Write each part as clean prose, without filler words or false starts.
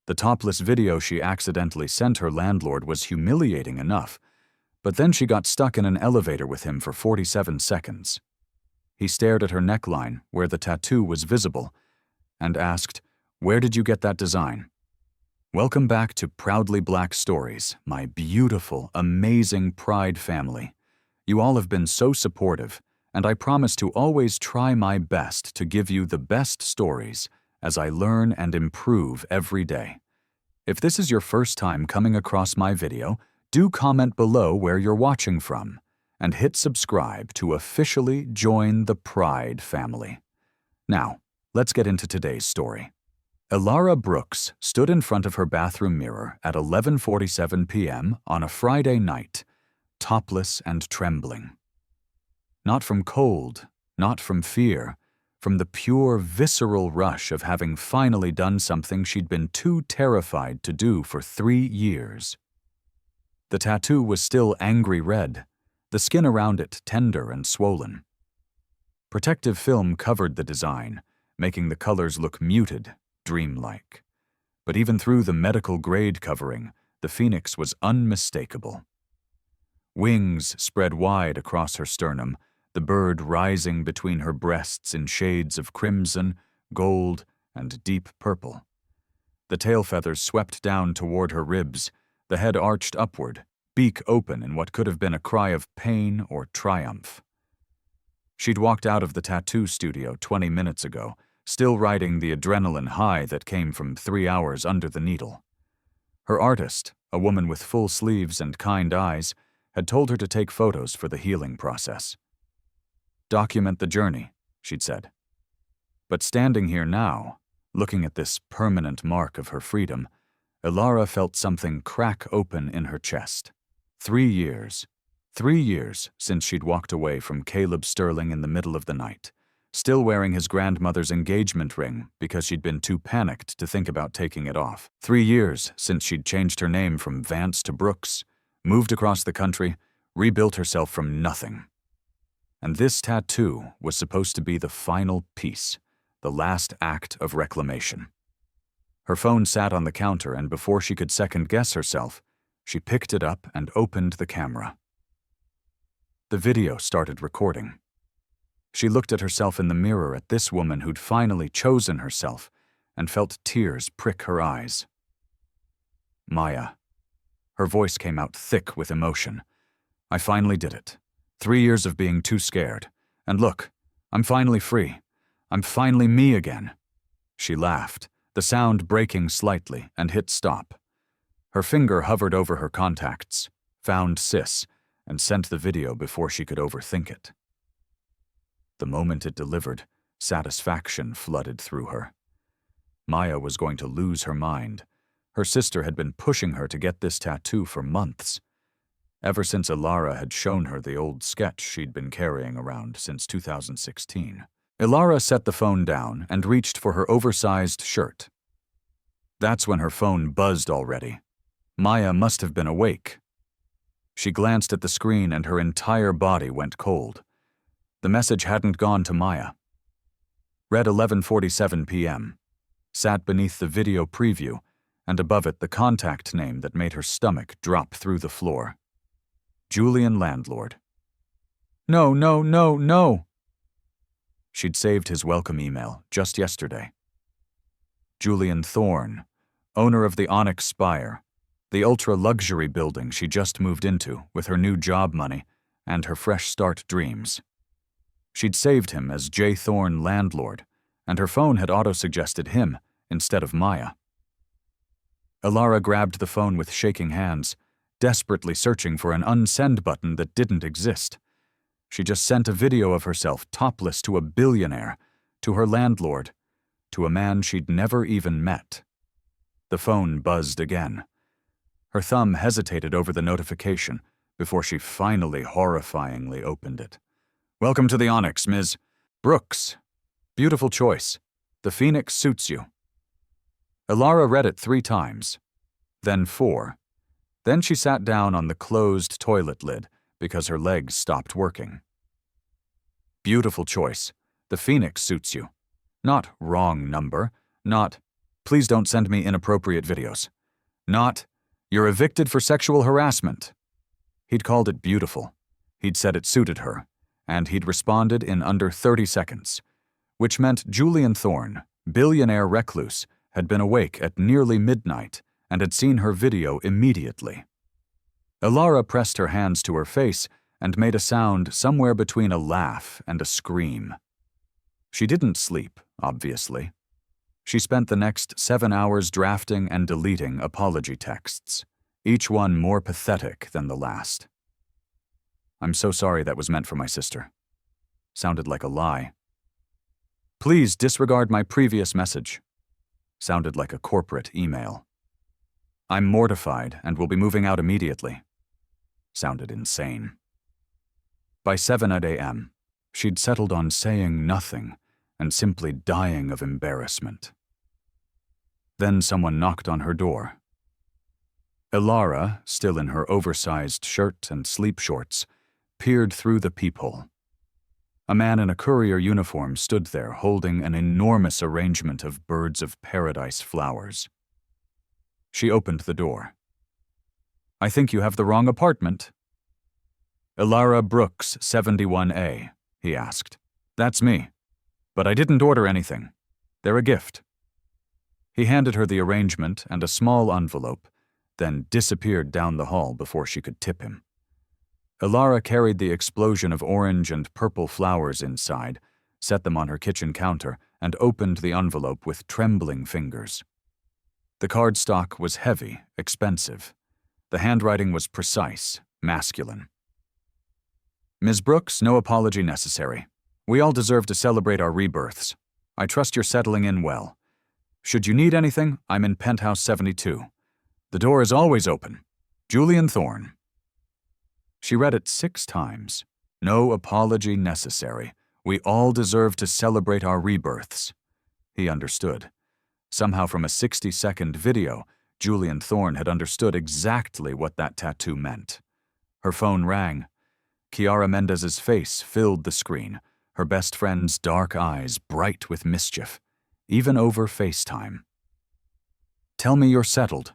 The topless video she accidentally sent her landlord was humiliating enough, but then she got stuck in an elevator with him for 47 seconds. He stared at her neckline, where the tattoo was visible, and asked, "Where did you get that design?" Welcome back to Proudly Black Stories, my beautiful, amazing Pride family. You all have been so supportive, and I promise to always try my best to give you the best stories as I learn and improve every day. If this is your first time coming across my video, do comment below where you're watching from, and hit subscribe to officially join the Pride family. Now, let's get into today's story. Elara Brooks stood in front of her bathroom mirror at 11:47 p.m. on a Friday night, topless and trembling. Not from cold, not from fear, from the pure, visceral rush of having finally done something she'd been too terrified to do for 3 years. The tattoo was still angry red, the skin around it tender and swollen. Protective film covered the design, making the colors look muted, dreamlike. But even through the medical-grade covering, the phoenix was unmistakable. Wings spread wide across her sternum, the bird rising between her breasts in shades of crimson, gold, and deep purple. The tail feathers swept down toward her ribs, the head arched upward, beak open in what could have been a cry of pain or triumph. She'd walked out of the tattoo studio 20 minutes ago, still riding the adrenaline high that came from 3 hours under the needle. Her artist, a woman with full sleeves and kind eyes, had told her to take photos for the healing process. "Document the journey," she'd said. But standing here now, looking at this permanent mark of her freedom, Elara felt something crack open in her chest. 3 years. 3 years since she'd walked away from Caleb Sterling in the middle of the night, still wearing his grandmother's engagement ring because she'd been too panicked to think about taking it off. 3 years since she'd changed her name from Vance to Brooks, moved across the country, rebuilt herself from nothing. And this tattoo was supposed to be the final piece, the last act of reclamation. Her phone sat on the counter, and before she could second-guess herself, she picked it up and opened the camera. The video started recording. She looked at herself in the mirror at this woman who'd finally chosen herself and felt tears prick her eyes. "Maya." Her voice came out thick with emotion. "I finally did it. 3 years of being too scared. And look, I'm finally free. I'm finally me again." She laughed, the sound breaking slightly, and hit stop. Her finger hovered over her contacts, found sis, and sent the video before she could overthink it. The moment it delivered, satisfaction flooded through her. Maya was going to lose her mind. Her sister had been pushing her to get this tattoo for months. Ever since Elara had shown her the old sketch she'd been carrying around since 2016. Elara set the phone down and reached for her oversized shirt. That's when her phone buzzed already. Maya must have been awake. She glanced at the screen and her entire body went cold. The message hadn't gone to Maya. Read 11:47 p.m. Sat beneath the video preview, and above it the contact name that made her stomach drop through the floor. Billionaire Landlord. No, no, no, no! She'd saved his welcome email just yesterday. Julian Thorne, owner of the Onyx Spire, the ultra-luxury building she just moved into with her new job money and her fresh start dreams. She'd saved him as J. Thorne Landlord, and her phone had auto-suggested him instead of Maya. Elara grabbed the phone with shaking hands, desperately searching for an unsend button that didn't exist. She just sent a video of herself topless to a billionaire, to her landlord, to a man she'd never even met. The phone buzzed again. Her thumb hesitated over the notification before she finally horrifyingly opened it. "Welcome to the Onyx, Ms. Brooks. Beautiful choice. The Phoenix suits you." Elara read it 3 times, then 4. Then she sat down on the closed toilet lid because her legs stopped working. "Beautiful choice. The Phoenix suits you. Not wrong number, not Please don't send me inappropriate videos. Not, you're evicted for sexual harassment. He'd called it beautiful. He'd said it suited her. And he'd responded in under 30 seconds, which meant Julian Thorne, billionaire recluse, had been awake at nearly midnight and had seen her video immediately. Ilara pressed her hands to her face and made a sound somewhere between a laugh and a scream. She didn't sleep, obviously. She spent the next 7 hours drafting and deleting apology texts, each one more pathetic than the last. I'm so sorry that was meant for my sister. Sounded like a lie. Please disregard my previous message. Sounded like a corporate email. I'm mortified and will be moving out immediately. Sounded insane. By 7 a.m., she'd settled on saying nothing and simply dying of embarrassment. Then someone knocked on her door. Ilara, still in her oversized shirt and sleep shorts, peered through the peephole. A man in a courier uniform stood there holding an enormous arrangement of birds of paradise flowers. She opened the door. I think you have the wrong apartment. Ilara Brooks, 71A, he asked. That's me. But I didn't order anything. They're a gift. He handed her the arrangement and a small envelope, then disappeared down the hall before she could tip him. Ilara carried the explosion of orange and purple flowers inside, set them on her kitchen counter, and opened the envelope with trembling fingers. The cardstock was heavy, expensive. The handwriting was precise, masculine. Ms. Brooks, no apology necessary. We all deserve to celebrate our rebirths. I trust you're settling in well. Should you need anything, I'm in Penthouse 72. The door is always open. Julian Thorne. She read it 6 times. No apology necessary. We all deserve to celebrate our rebirths. He understood. Somehow from a 60-second video, Julian Thorne had understood exactly what that tattoo meant. Her phone rang. Kiara Mendez's face filled the screen, her best friend's dark eyes bright with mischief, even over FaceTime. Tell me you're settled,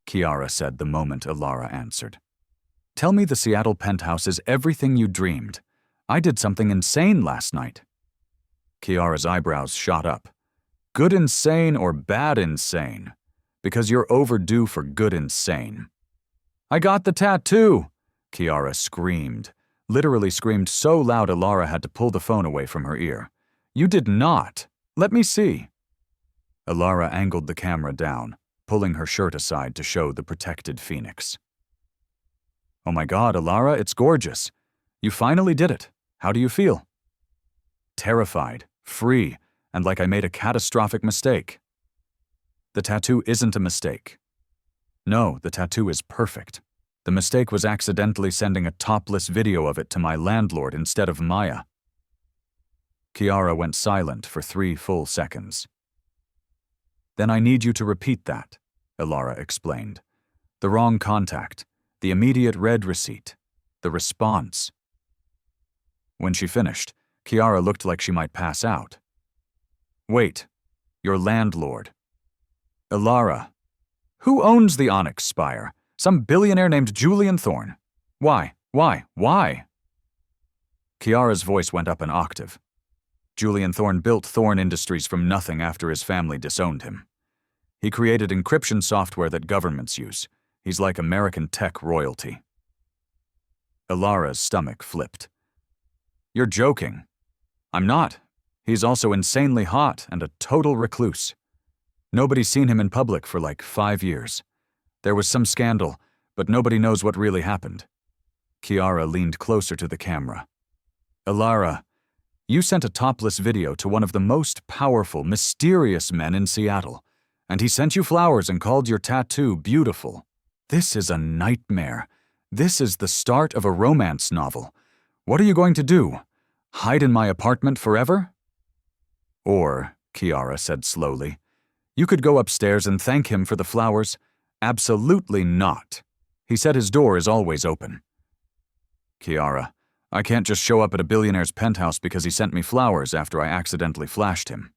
Kiara said the moment Ilara answered. Tell me the Seattle penthouse is everything you dreamed. I did something insane last night. Kiara's eyebrows shot up. Good insane or bad insane? Because you're overdue for good insane. I got the tattoo, Kiara screamed. Literally screamed so loud Ilara had to pull the phone away from her ear. You did not. Let me see. Ilara angled the camera down, pulling her shirt aside to show the protected phoenix. Oh my God, Ilara, it's gorgeous. You finally did it. How do you feel? Terrified, free, and like I made a catastrophic mistake. The tattoo isn't a mistake. No, the tattoo is perfect. The mistake was accidentally sending a topless video of it to my landlord instead of Maya. Kiara went silent for 3 full seconds. Then I need you to repeat that, Ilara explained. The wrong contact, the immediate red receipt, the response. When she finished, Kiara looked like she might pass out. Wait, your landlord. Ilara. Who owns the Onyx Spire? Some billionaire named Julian Thorne. Why? Kiara's voice went up an octave. Julian Thorne built Thorne Industries from nothing after his family disowned him. He created encryption software that governments use. He's like American tech royalty. Ilara's stomach flipped. You're joking. I'm not. He's also insanely hot and a total recluse. Nobody's seen him in public for like 5 years. There was some scandal, but nobody knows what really happened. Kiara leaned closer to the camera. Ilara, you sent a topless video to one of the most powerful, mysterious men in Seattle, and he sent you flowers and called your tattoo beautiful. This is a nightmare. This is the start of a romance novel. What are you going to do? Hide in my apartment forever? Or, Kiara said slowly, you could go upstairs and thank him for the flowers. Absolutely not. He said his door is always open. Kiara, I can't just show up at a billionaire's penthouse because he sent me flowers after I accidentally flashed him.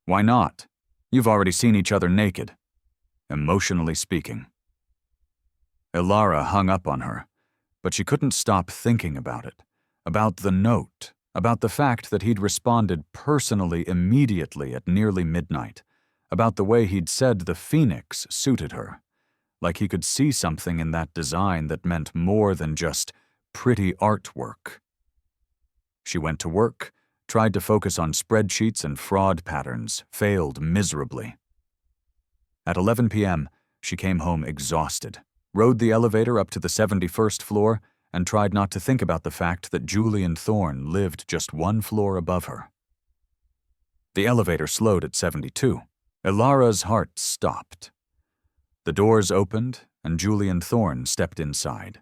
Why not? You've already seen each other naked. Emotionally speaking. Ilara hung up on her, but she couldn't stop thinking about it, about the note, about the fact that he'd responded personally immediately at nearly midnight, about the way he'd said the phoenix suited her, like he could see something in that design that meant more than just pretty artwork. She went to work, tried to focus on spreadsheets and fraud patterns, failed miserably. At 11 p.m., she came home exhausted, rode the elevator up to the 71st floor, and tried not to think about the fact that Julian Thorne lived just one floor above her. The elevator slowed at 72. Ilara's heart stopped. The doors opened, and Julian Thorne stepped inside.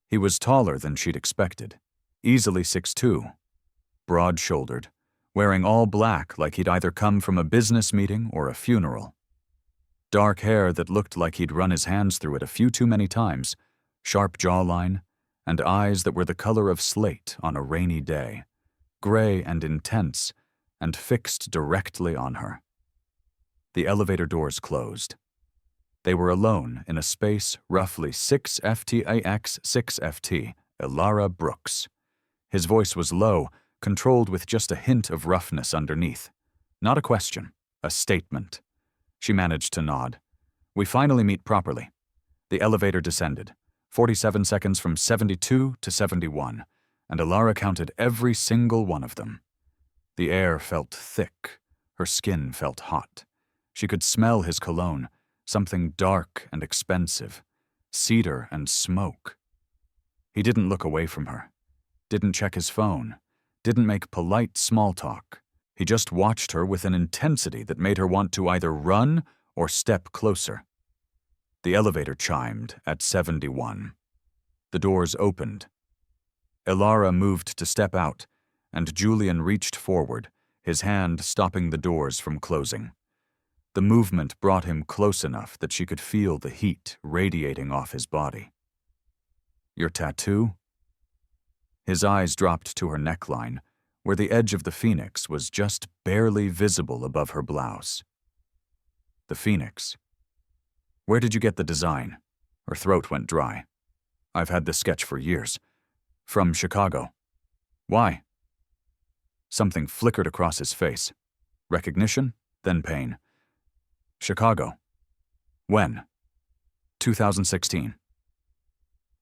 He was taller than she'd expected, easily 6'2", broad-shouldered, wearing all black like he'd either come from a business meeting or a funeral. Dark hair that looked like he'd run his hands through it a few too many times, sharp jawline, and eyes that were the color of slate on a rainy day, gray and intense, and fixed directly on her. The elevator doors closed. They were alone in a space roughly 6 FTAX 6 FT, Ilara Brooks. His voice was low, controlled with just a hint of roughness underneath. Not a question, a statement. She managed to nod. We finally meet properly. The elevator descended, 47 seconds from 72 to 71, and Ilara counted every single one of them. The air felt thick. Her skin felt hot. She could smell his cologne, something dark and expensive, cedar and smoke. He didn't look away from her, didn't check his phone, didn't make polite small talk. He just watched her with an intensity that made her want to either run or step closer. The elevator chimed at 71. The doors opened. Ilara moved to step out, and Julian reached forward, his hand stopping the doors from closing. The movement brought him close enough that she could feel the heat radiating off his body. Your tattoo? His eyes dropped to her neckline, where the edge of the phoenix was just barely visible above her blouse. The phoenix. Where did you get the design? Her throat went dry. I've had this sketch for years. From Chicago. Why? Something flickered across his face. Recognition, then pain. Chicago. When? 2016.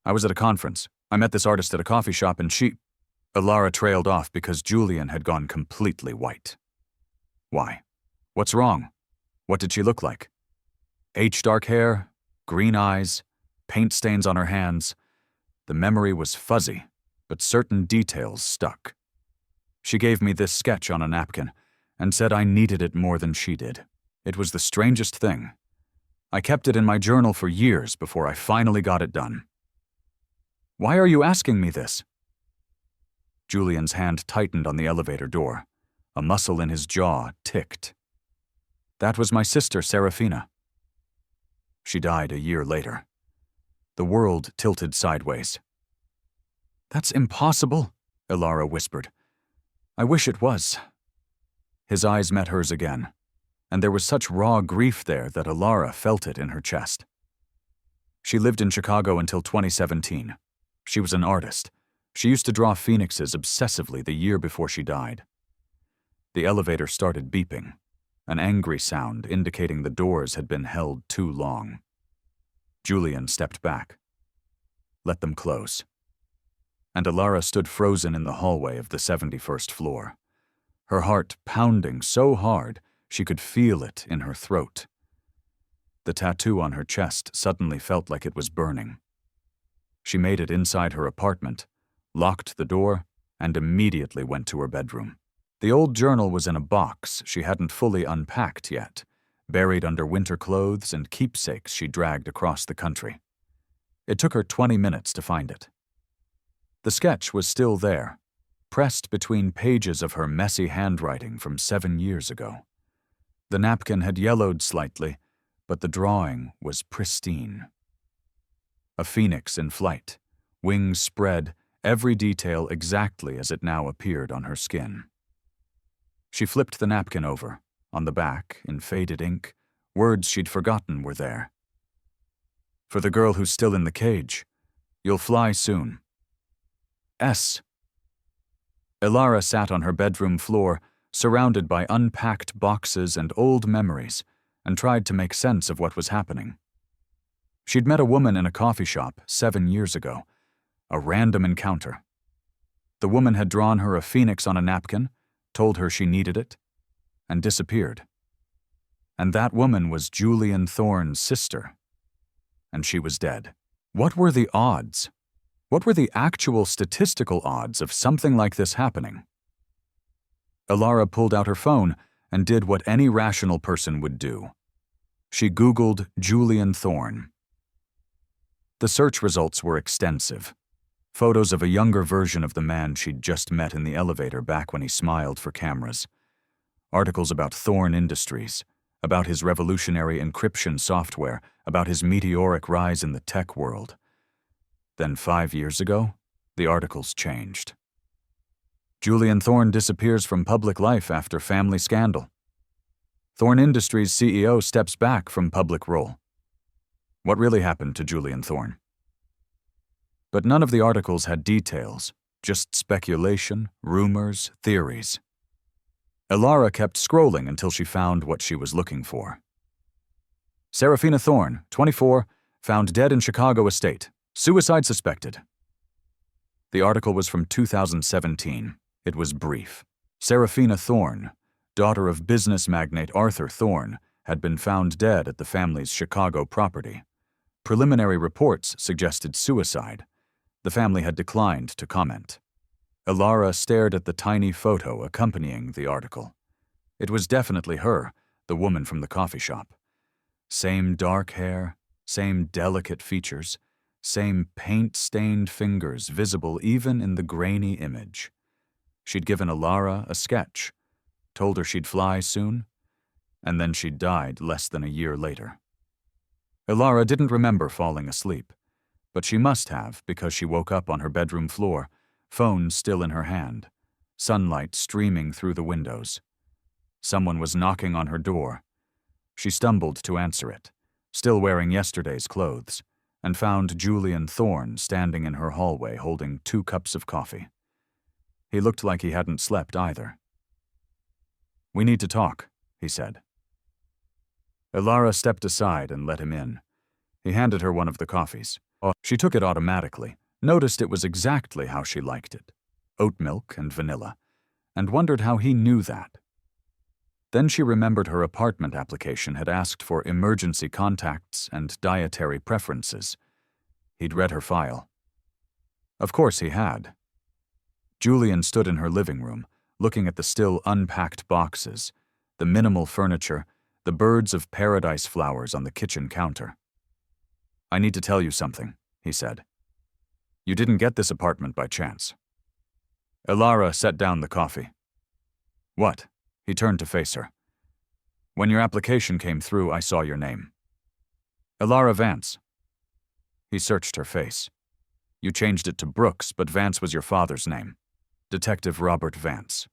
I was at a conference. I met this artist at a coffee shop and Ilara trailed off because Julian had gone completely white. Why? What's wrong? What did she look like? Dark hair, green eyes, paint stains on her hands. The memory was fuzzy, but certain details stuck. She gave me this sketch on a napkin and said I needed it more than she did. It was the strangest thing. I kept it in my journal for years before I finally got it done. Why are you asking me this? Julian's hand tightened on the elevator door. A muscle in his jaw ticked. That was my sister, Serafina. She died a year later. The world tilted sideways. That's impossible, Ilara whispered. I wish it was. His eyes met hers again, and there was such raw grief there that Ilara felt it in her chest. She lived in Chicago until 2017. She was an artist. She used to draw phoenixes obsessively the year before she died. The elevator started beeping, an angry sound indicating the doors had been held too long. Julian stepped back. Let them close. And Ilara stood frozen in the hallway of the 71st floor, her heart pounding so hard she could feel it in her throat. The tattoo on her chest suddenly felt like it was burning. She made it inside her apartment, locked the door, and immediately went to her bedroom. The old journal was in a box she hadn't fully unpacked yet, buried under winter clothes and keepsakes she dragged across the country. It took her 20 minutes to find it. The sketch was still there, pressed between pages of her messy handwriting from 7 years ago. The napkin had yellowed slightly, but the drawing was pristine. A phoenix in flight, wings spread, every detail exactly as it now appeared on her skin. She flipped the napkin over, On the back, in faded ink, words she'd forgotten were there. For the girl who's still in the cage, you'll fly soon. S. Ilara sat on her bedroom floor, surrounded by unpacked boxes and old memories, and tried to make sense of what was happening. She'd met a woman in a coffee shop 7 years ago, a random encounter. The woman had drawn her a phoenix on a napkin, told her she needed it, and disappeared. And that woman was Julian Thorne's sister. And she was dead. What were the odds? What were the actual statistical odds of something like this happening? Ilara pulled out her phone and did what any rational person would do. She Googled Julian Thorne. The search results were extensive. Photos of a younger version of the man she'd just met in the elevator back when he smiled for cameras. Articles about Thorne Industries, about his revolutionary encryption software, about his meteoric rise in the tech world. Then 5 years ago, the articles changed. Julian Thorne disappears from public life after family scandal. Thorne Industries CEO steps back from public role. What really happened to Julian Thorne? But none of the articles had details, just speculation, rumors, theories. Ilara kept scrolling until she found what she was looking for. Serafina Thorne, 24, found dead in Chicago estate. Suicide suspected. The article was from 2017. It was brief. Serafina Thorne, daughter of business magnate Arthur Thorne, had been found dead at the family's Chicago property. Preliminary reports suggested suicide. The family had declined to comment. Ilara stared at the tiny photo accompanying the article. It was definitely her, the woman from the coffee shop. Same dark hair, same delicate features, same paint-stained fingers visible even in the grainy image. She'd given Ilara a sketch, told her she'd fly soon, and then she'd died less than a year later. Ilara didn't remember falling asleep, but she must have because she woke up on her bedroom floor, phone still in her hand, sunlight streaming through the windows. Someone was knocking on her door. She stumbled to answer it, still wearing yesterday's clothes, and found Julian Thorne standing in her hallway holding 2 cups of coffee. He looked like he hadn't slept either. "We need to talk," he said. Ilara stepped aside and let him in. He handed her one of the coffees. She took it automatically, noticed it was exactly how she liked it, oat milk and vanilla, and wondered how he knew that. Then she remembered her apartment application had asked for emergency contacts and dietary preferences. He'd read her file. Of course he had. Julian stood in her living room, looking at the still unpacked boxes, the minimal furniture, the birds of paradise flowers on the kitchen counter. "I need to tell you something," he said. "You didn't get this apartment by chance." Ilara set down the coffee. "What?" He turned to face her. "When your application came through, I saw your name." "Ilara Vance." He searched her face. "You changed it to Brooks, but Vance was your father's name. Detective Robert Vance."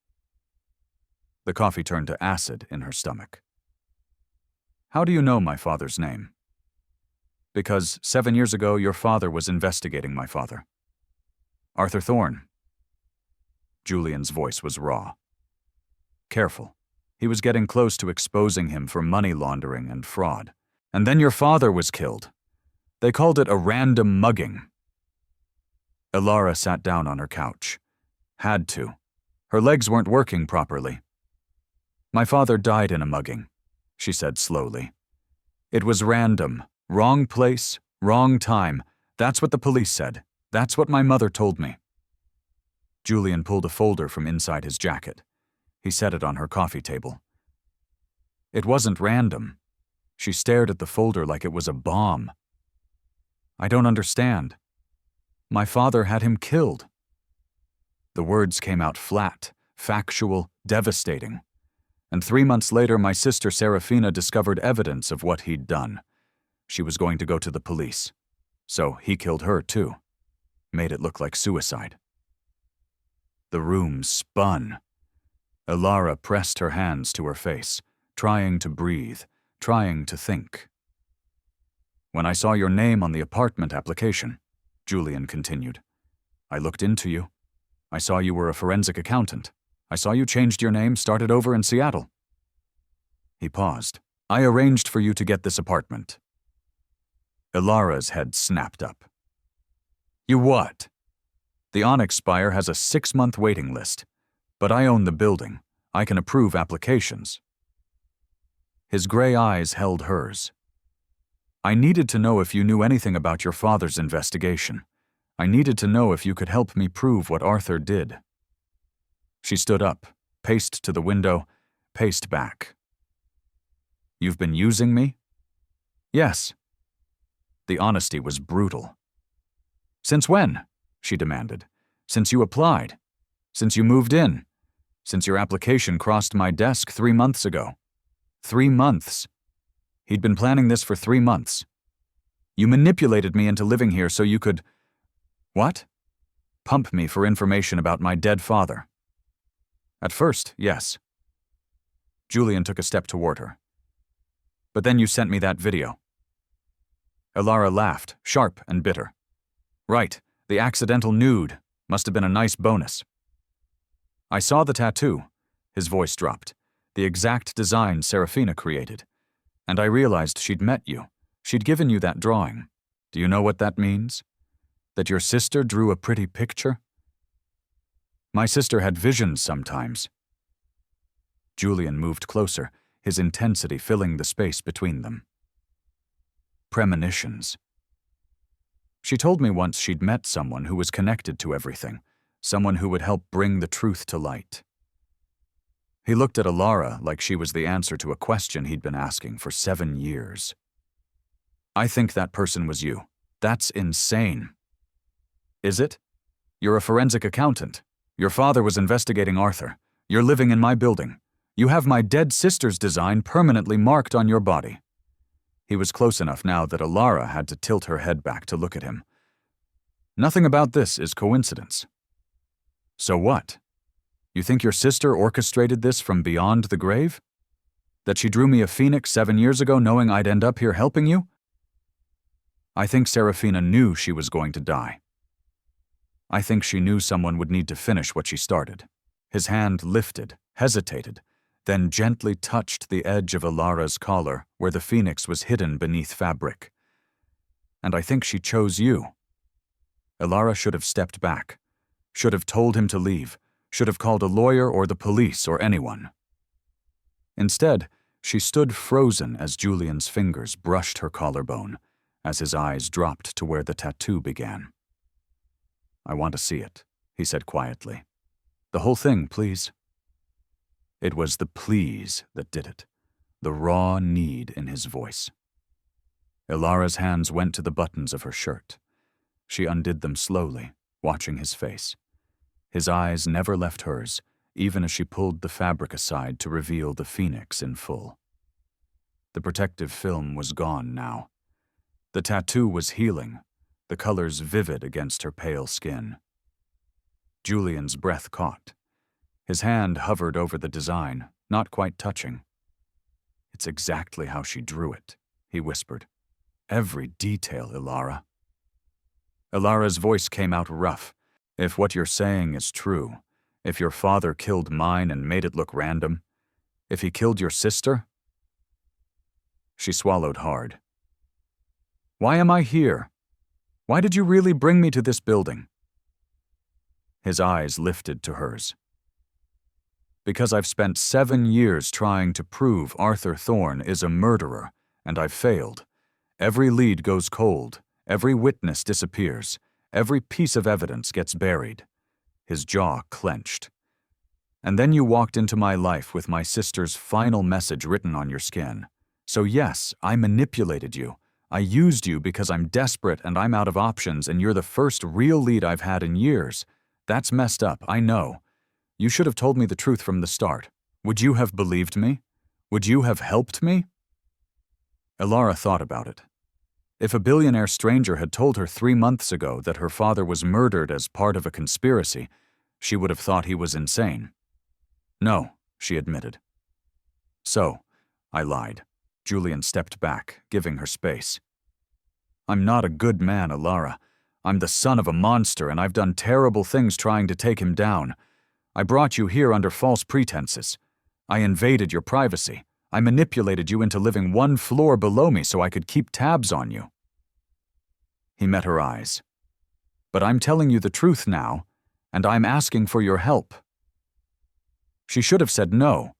The coffee turned to acid in her stomach. "How do you know my father's name?" "Because 7 years ago, your father was investigating my father." "Arthur Thorne." Julian's voice was raw. "Careful. He was getting close to exposing him for money laundering and fraud. And then your father was killed. They called it a random mugging." Ilara sat down on her couch. Had to. Her legs weren't working properly. "My father died in a mugging," she said slowly. "It was random. Wrong place, wrong time. That's what the police said. That's what my mother told me." Julian pulled a folder from inside his jacket. He set it on her coffee table. "It wasn't random." She stared at the folder like it was a bomb. "I don't understand." "My father had him killed." The words came out flat, factual, devastating. And 3 months later, my sister Serafina discovered evidence of what he'd done. She was going to go to the police. So he killed her too. Made it look like suicide. The room spun. Ilara pressed her hands to her face, trying to breathe, trying to think. When I saw your name on the apartment application, Julian continued, I looked into you. I saw you were a forensic accountant. I saw you changed your name, started over in Seattle. He paused. I arranged for you to get this apartment. Ilara's head snapped up. You what? The Onyx Spire has a 6-month waiting list, but I own the building. I can approve applications. His gray eyes held hers. I needed to know if you knew anything about your father's investigation. I needed to know if you could help me prove what Arthur did. She stood up, paced to the window, paced back. You've been using me? Yes. The honesty was brutal. Since when? She demanded. Since you applied. Since you moved in. Since your application crossed my desk 3 months ago. 3 months. He'd been planning this for 3 months. You manipulated me into living here so you could… What? Pump me for information about my dead father. At first, yes. Julian took a step toward her. But then you sent me that video. Ilara laughed, sharp and bitter. Right, the accidental nude. Must have been a nice bonus. I saw the tattoo. His voice dropped. The exact design Serafina created. And I realized she'd met you. She'd given you that drawing. Do you know what that means? That your sister drew a pretty picture? My sister had visions sometimes. Julian moved closer, his intensity filling the space between them. Premonitions. She told me once she'd met someone who was connected to everything, someone who would help bring the truth to light. He looked at Ilara like she was the answer to a question he'd been asking for 7 years. I think that person was you. That's insane. Is it? You're a forensic accountant. Your father was investigating Arthur. You're living in my building. You have my dead sister's design permanently marked on your body. He was close enough now that Ilara had to tilt her head back to look at him. Nothing about this is coincidence. So what? You think your sister orchestrated this from beyond the grave? That she drew me a phoenix 7 years ago knowing I'd end up here helping you? I think Serafina knew she was going to die. I think she knew someone would need to finish what she started. His hand lifted, hesitated, then gently touched the edge of Ilara's collar where the phoenix was hidden beneath fabric. And I think she chose you. Ilara should have stepped back, should have told him to leave, should have called a lawyer or the police or anyone. Instead, she stood frozen as Julian's fingers brushed her collarbone, as his eyes dropped to where the tattoo began. I want to see it, he said quietly. The whole thing, please. It was the please that did it, the raw need in his voice. Ilara's hands went to the buttons of her shirt. She undid them slowly, watching his face. His eyes never left hers, even as she pulled the fabric aside to reveal the phoenix in full. The protective film was gone now. The tattoo was healing, the colors vivid against her pale skin. Julian's breath caught. His hand hovered over the design, not quite touching. It's exactly how she drew it, he whispered. Every detail, Ilara. Ilara's voice came out rough. If what you're saying is true, if your father killed mine and made it look random, if he killed your sister? She swallowed hard. Why am I here? Why did you really bring me to this building? His eyes lifted to hers. Because I've spent 7 years trying to prove Arthur Thorne is a murderer, and I've failed. Every lead goes cold, every witness disappears, every piece of evidence gets buried. His jaw clenched. And then you walked into my life with my sister's final message written on your skin. So yes, I manipulated you. I used you because I'm desperate and I'm out of options and you're the first real lead I've had in years. That's messed up, I know. You should have told me the truth from the start. Would you have believed me? Would you have helped me? Ilara thought about it. If a billionaire stranger had told her 3 months ago that her father was murdered as part of a conspiracy, she would have thought he was insane. No, she admitted. So, I lied. Julian stepped back, giving her space. I'm not a good man, Alara. I'm the son of a monster, and I've done terrible things trying to take him down. I brought you here under false pretenses. I invaded your privacy. I manipulated you into living one floor below me so I could keep tabs on you. He met her eyes. But I'm telling you the truth now, and I'm asking for your help. She should have said no,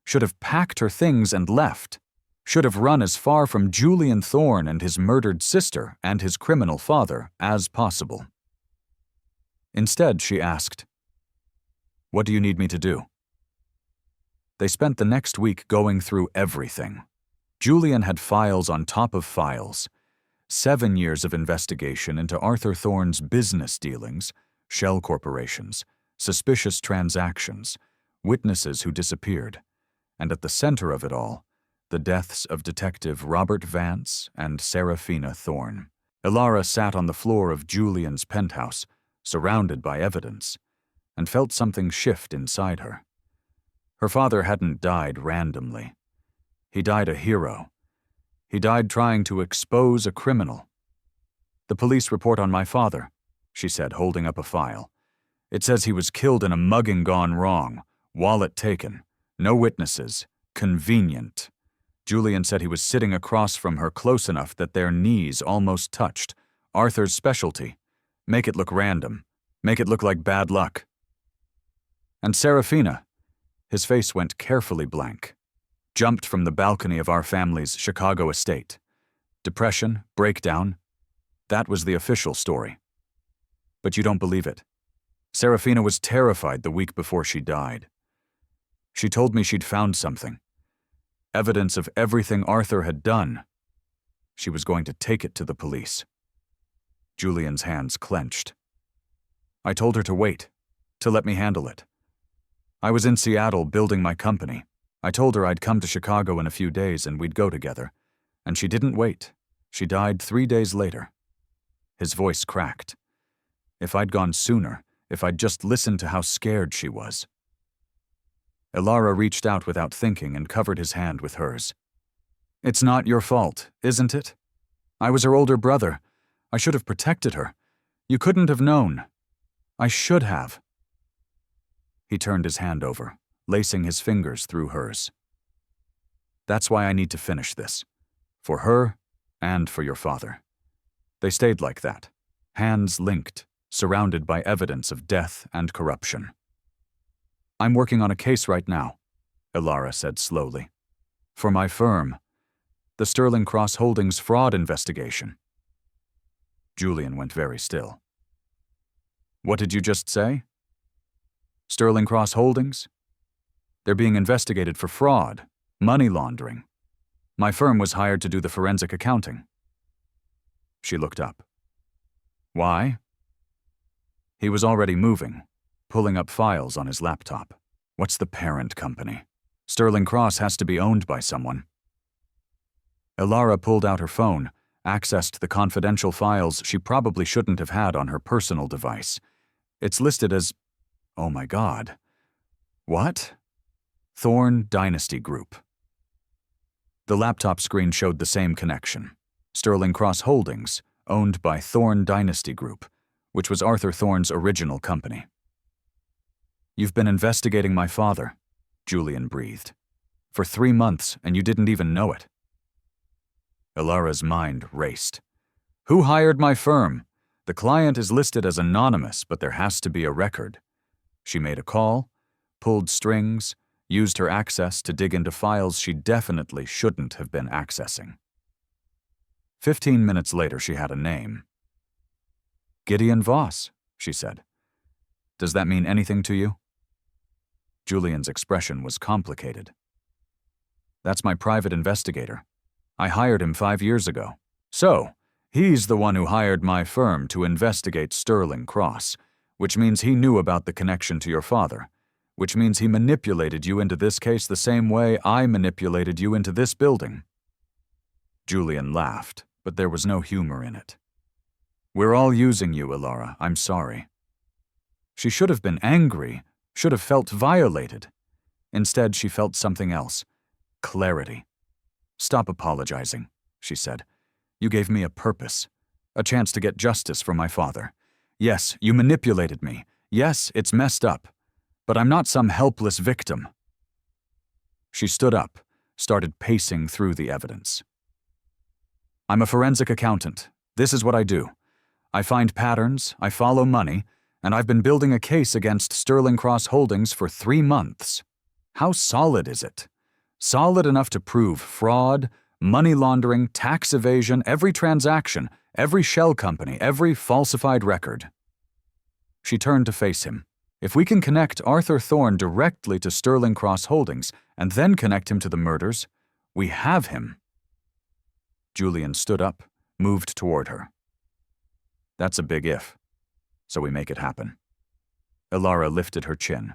should have packed her things and left, should have run as far from Julian Thorne and his murdered sister and his criminal father as possible. Instead, she asked, "What do you need me to do?" They spent the next week going through everything. Julian had files on top of files. 7 years of investigation into Arthur Thorne's business dealings, shell corporations, suspicious transactions, witnesses who disappeared, and at the center of it all, the deaths of Detective Robert Vance and Serafina Thorne. Alara sat on the floor of Julian's penthouse, surrounded by evidence, and felt something shift inside her. Her father hadn't died randomly. He died a hero. He died trying to expose a criminal. "The police report on my father," she said, holding up a file. "It says he was killed in a mugging gone wrong, wallet taken, no witnesses, convenient." Julian said he was sitting across from her close enough that their knees almost touched. Arthur's specialty. Make it look random. Make it look like bad luck. And Serafina, his face went carefully blank, jumped from the balcony of our family's Chicago estate. Depression, breakdown, that was the official story. But you don't believe it. Serafina was terrified the week before she died. She told me she'd found something. Evidence of everything Arthur had done. She was going to take it to the police. Julian's hands clenched. I told her to wait, to let me handle it. I was in Seattle building my company. I told her I'd come to Chicago in a few days and we'd go together. And she didn't wait. She died 3 days later. His voice cracked. If I'd gone sooner, if I'd just listened to how scared she was. Alara reached out without thinking and covered his hand with hers. "It's not your fault, isn't it? I was her older brother. I should have protected her. You couldn't have known. I should have." He turned his hand over, lacing his fingers through hers. "That's why I need to finish this. For her and for your father." They stayed like that, hands linked, surrounded by evidence of death and corruption. "I'm working on a case right now," Alara said slowly. "For my firm, the Sterling Cross Holdings fraud investigation." Julian went very still. "What did you just say?" "Sterling Cross Holdings? They're being investigated for fraud, money laundering. My firm was hired to do the forensic accounting." She looked up. "Why?" He was already moving, pulling up files on his laptop. "What's the parent company? Sterling Cross has to be owned by someone." Alara pulled out her phone, accessed the confidential files she probably shouldn't have had on her personal device. It's listed as, oh my God. What? Thorne Dynasty Group. The laptop screen showed the same connection. Sterling Cross Holdings, owned by Thorne Dynasty Group, which was Arthur Thorne's original company. "You've been investigating my father," Julian breathed. "For 3 months, and you didn't even know it." Alara's mind raced. "Who hired my firm? The client is listed as anonymous, but there has to be a record." She made a call, pulled strings, used her access to dig into files she definitely shouldn't have been accessing. 15 minutes later, she had a name. "Gideon Voss," she said. "Does that mean anything to you?" Julian's expression was complicated. "That's my private investigator. I hired him 5 years ago. So, he's the one who hired my firm to investigate Sterling Cross, which means he knew about the connection to your father, which means he manipulated you into this case the same way I manipulated you into this building." Julian laughed, but there was no humor in it. "We're all using you, Alara. I'm sorry." She should have been angry, should have felt violated. Instead, she felt something else. Clarity. Stop apologizing, she said. You gave me a purpose, a chance to get justice for my father. Yes, you manipulated me. Yes, it's messed up. But I'm not some helpless victim. She stood up, started pacing through the evidence. I'm a forensic accountant. This is what I do. I find patterns, I follow money, and I've been building a case against Sterling Cross Holdings for 3 months. How solid is it? Solid enough to prove fraud, money laundering, tax evasion, every transaction, every shell company, every falsified record. She turned to face him. If we can connect Arthur Thorne directly to Sterling Cross Holdings and then connect him to the murders, we have him. Julian stood up, moved toward her. That's a big if, so we make it happen. Ilara lifted her chin.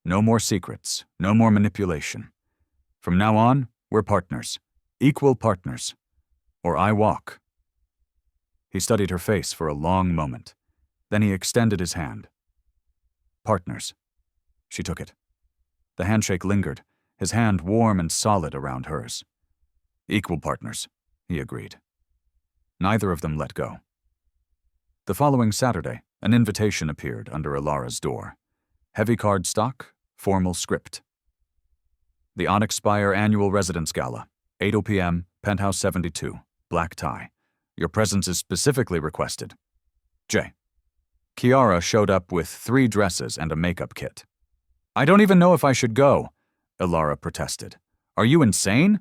No more secrets, no more manipulation. From now on, we're partners, equal partners. Or I walk. He studied her face for a long moment. Then he extended his hand. Partners. She took it. The handshake lingered, his hand warm and solid around hers. Equal partners, he agreed. Neither of them let go. The following Saturday, an invitation appeared under Ilara's door. Heavy cardstock, formal script. The Onyx Spire Annual Residence Gala, 8 p.m., Penthouse 72, black tie. Your presence is specifically requested. J. Kiara showed up with 3 dresses and a makeup kit. I don't even know if I should go, Ilara protested. Are you insane?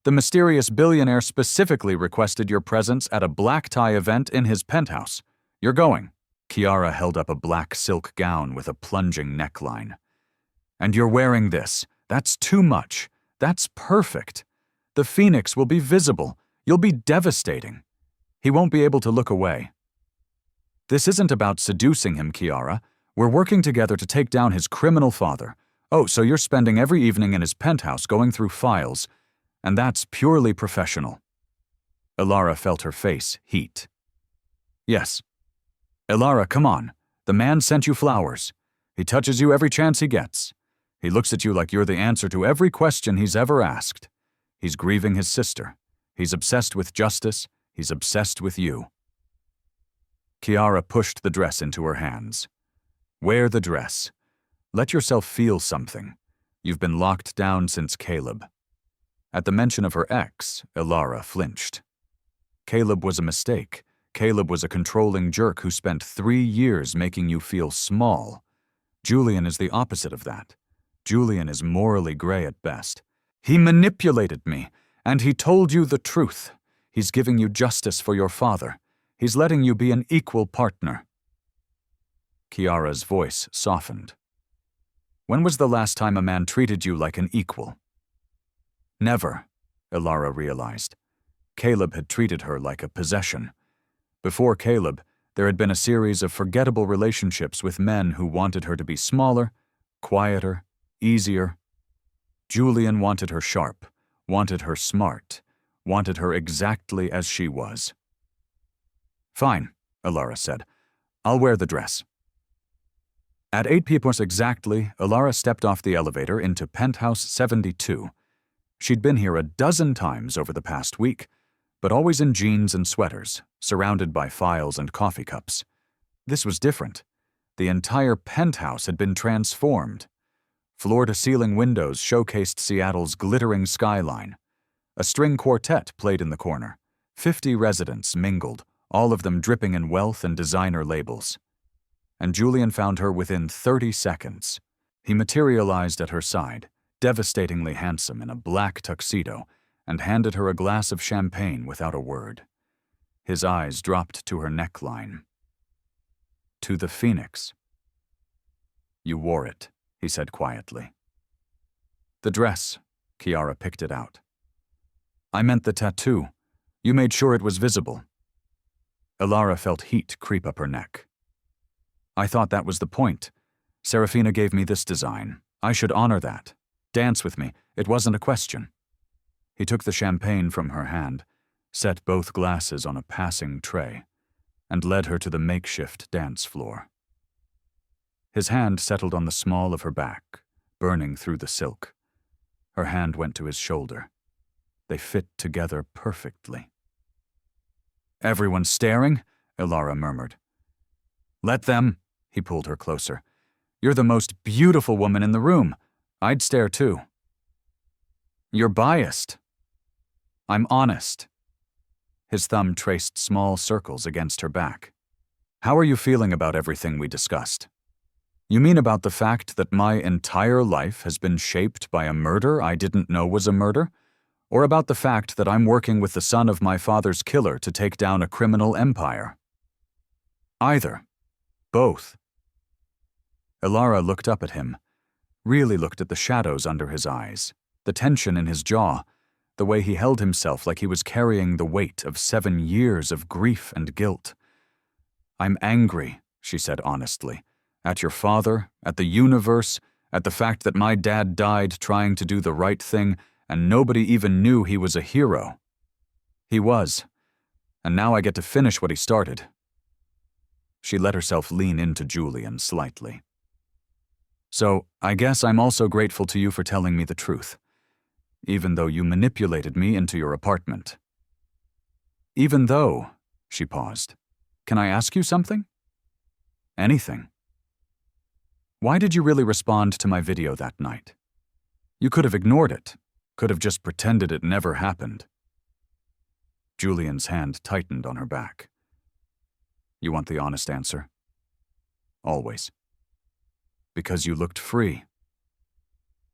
The mysterious billionaire specifically requested your presence at a black tie event in his penthouse. You're going. Kiara held up a black silk gown with a plunging neckline. And you're wearing this. That's too much. That's perfect. The phoenix will be visible. You'll be devastating. He won't be able to look away. This isn't about seducing him, Kiara. We're working together to take down his criminal father. Oh, so you're spending every evening in his penthouse going through files, and that's purely professional. Ilara felt her face heat. Yes. Ilara, come on. The man sent you flowers. He touches you every chance he gets. He looks at you like you're the answer to every question he's ever asked. He's grieving his sister. He's obsessed with justice. He's obsessed with you. Kiara pushed the dress into her hands. Wear the dress. Let yourself feel something. You've been locked down since Caleb. At the mention of her ex, Ilara flinched. Caleb was a mistake. Caleb was a controlling jerk who spent 3 years making you feel small. Julian is the opposite of that. Julian is morally gray at best. He manipulated me, and he told you the truth. He's giving you justice for your father. He's letting you be an equal partner. Kiara's voice softened. When was the last time a man treated you like an equal? Never, Ilara realized. Caleb had treated her like a possession. Before Caleb, there had been a series of forgettable relationships with men who wanted her to be smaller, quieter, easier. Julian wanted her sharp, wanted her smart, wanted her exactly as she was. Fine, Ilara said. I'll wear the dress. At 8 p.m. exactly, Ilara stepped off the elevator into Penthouse 72. She'd been here a dozen times over the past week, but always in jeans and sweaters, surrounded by files and coffee cups. This was different. The entire penthouse had been transformed. Floor-to-ceiling windows showcased Seattle's glittering skyline. A string quartet played in the corner. 50 residents mingled, all of them dripping in wealth and designer labels. And Julian found her within 30 seconds. He materialized at her side, devastatingly handsome in a black tuxedo, and handed her a glass of champagne without a word. His eyes dropped to her neckline. To the phoenix. You wore it, he said quietly. The dress, Kiara picked it out. I meant the tattoo. You made sure it was visible. Ilara felt heat creep up her neck. I thought that was the point. Serafina gave me this design. I should honor that. Dance with me. It wasn't a question. He took the champagne from her hand, set both glasses on a passing tray, and led her to the makeshift dance floor. His hand settled on the small of her back, burning through the silk. Her hand went to his shoulder. They fit together perfectly. "Everyone's staring?" Ilara murmured. "Let them," he pulled her closer. "You're the most beautiful woman in the room. I'd stare too." "You're biased." "I'm honest." His thumb traced small circles against her back. "How are you feeling about everything we discussed? You mean about the fact that my entire life has been shaped by a murder I didn't know was a murder? Or about the fact that I'm working with the son of my father's killer to take down a criminal empire?" "Either. Both." Ilara looked up at him, really looked at the shadows under his eyes, the tension in his jaw, the way he held himself like he was carrying the weight of 7 years of grief and guilt. "I'm angry," she said honestly, "at your father, at the universe, at the fact that my dad died trying to do the right thing and nobody even knew he was a hero. He was, and now I get to finish what he started." She let herself lean into Julian slightly. "So, I guess I'm also grateful to you for telling me the truth, even though you manipulated me into your apartment." "Even though," she paused, "can I ask you something?" "Anything." "Why did you really respond to my video that night? You could have ignored it, could have just pretended it never happened." Julian's hand tightened on her back. "You want the honest answer?" "Always." "Because you looked free."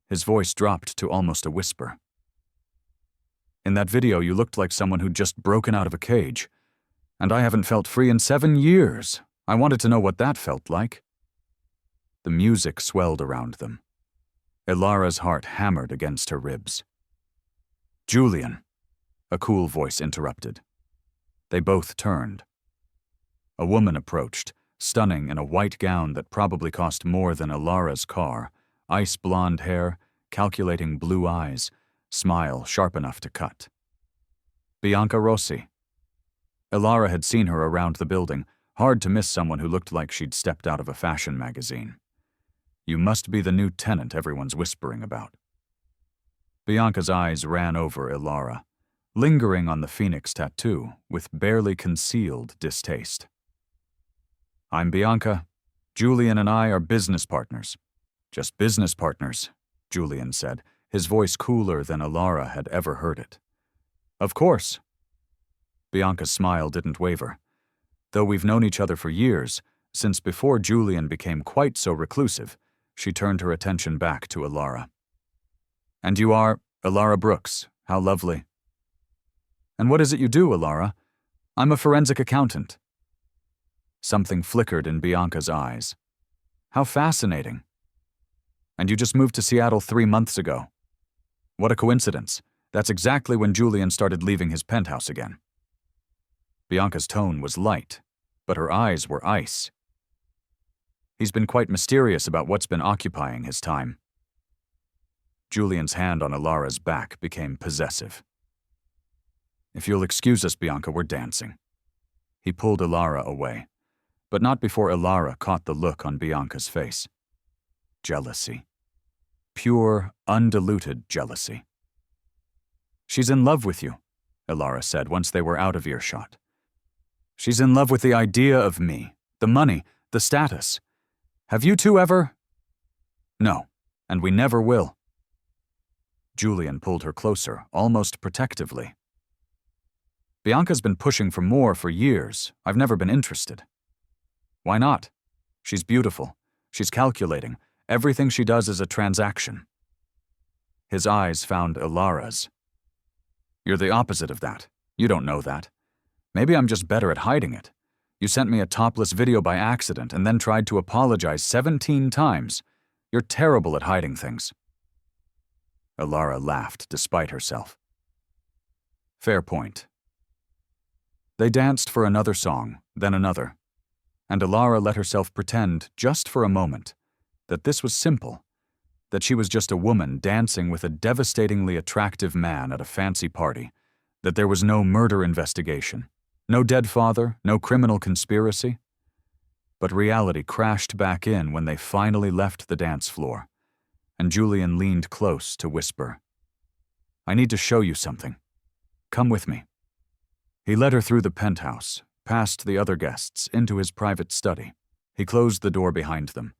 His voice dropped to almost a whisper. "In that video, you looked like someone who'd just broken out of a cage. And I haven't felt free in 7 years. I wanted to know what that felt like." The music swelled around them. Ilara's heart hammered against her ribs. "Julian," a cool voice interrupted. They both turned. A woman approached, stunning in a white gown that probably cost more than Ilara's car, ice blonde hair, calculating blue eyes, smile sharp enough to cut. Bianca Rossi. Ilara had seen her around the building, hard to miss someone who looked like she'd stepped out of a fashion magazine. "You must be the new tenant everyone's whispering about." Bianca's eyes ran over Ilara, lingering on the phoenix tattoo with barely concealed distaste. "I'm Bianca. Julian and I are business partners." "Just business partners," Julian said, his voice cooler than Ilara had ever heard it. "Of course." Bianca's smile didn't waver. Though we've known each other for years, since before Julian became quite so reclusive, she turned her attention back to Ilara. "And you are Ilara Brooks. How lovely." "And what is it you do, Ilara?" "I'm a forensic accountant." Something flickered in Bianca's eyes. "How fascinating. And you just moved to Seattle 3 months ago. What a coincidence. That's exactly when Julian started leaving his penthouse again." Bianca's tone was light, but her eyes were ice. "He's been quite mysterious about what's been occupying his time." Julian's hand on Ilara's back became possessive. "If you'll excuse us, Bianca, we're dancing." He pulled Ilara away, but not before Ilara caught the look on Bianca's face. Jealousy. Pure, undiluted jealousy. "She's in love with you," Ilara said once they were out of earshot. "She's in love with the idea of me, the money, the status. Have you two ever?" "No, and we never will." Julian pulled her closer, almost protectively. "Bianca's been pushing for more for years. I've never been interested." "Why not? She's beautiful. She's calculating. Everything she does is a transaction." His eyes found Ilara's. "You're the opposite of that. You don't know that. Maybe I'm just better at hiding it. You sent me a topless video by accident and then tried to apologize 17 times. You're terrible at hiding things." Ilara laughed despite herself. "Fair point." They danced for another song, then another, and Ilara let herself pretend, just for a moment, that this was simple, that she was just a woman dancing with a devastatingly attractive man at a fancy party, that there was no murder investigation, no dead father, no criminal conspiracy. But reality crashed back in when they finally left the dance floor, and Julian leaned close to whisper, "I need to show you something." Come with me." He led her through the penthouse, past the other guests, into his private study. He closed the door behind them,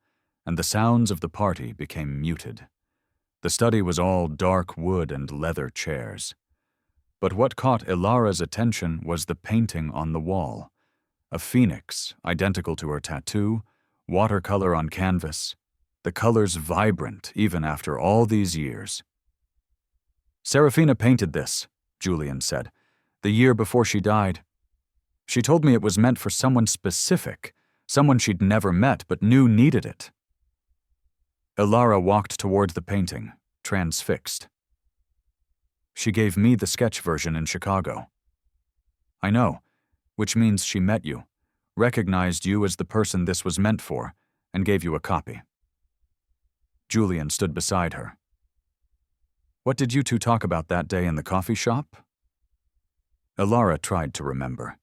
and the sounds of the party became muted. The study was all dark wood and leather chairs. But what caught Ilara's attention was the painting on the wall. A phoenix, identical to her tattoo, watercolor on canvas, the colors vibrant even after all these years. "Serafina painted this," Julian said, "the year before she died. She told me it was meant for someone specific, someone she'd never met but knew needed it." Ilara walked toward the painting, transfixed. "She gave me the sketch version in Chicago." "I know, which means she met you, recognized you as the person this was meant for, and gave you a copy." Julian stood beside her. "What did you two talk about that day in the coffee shop?" Ilara tried to remember.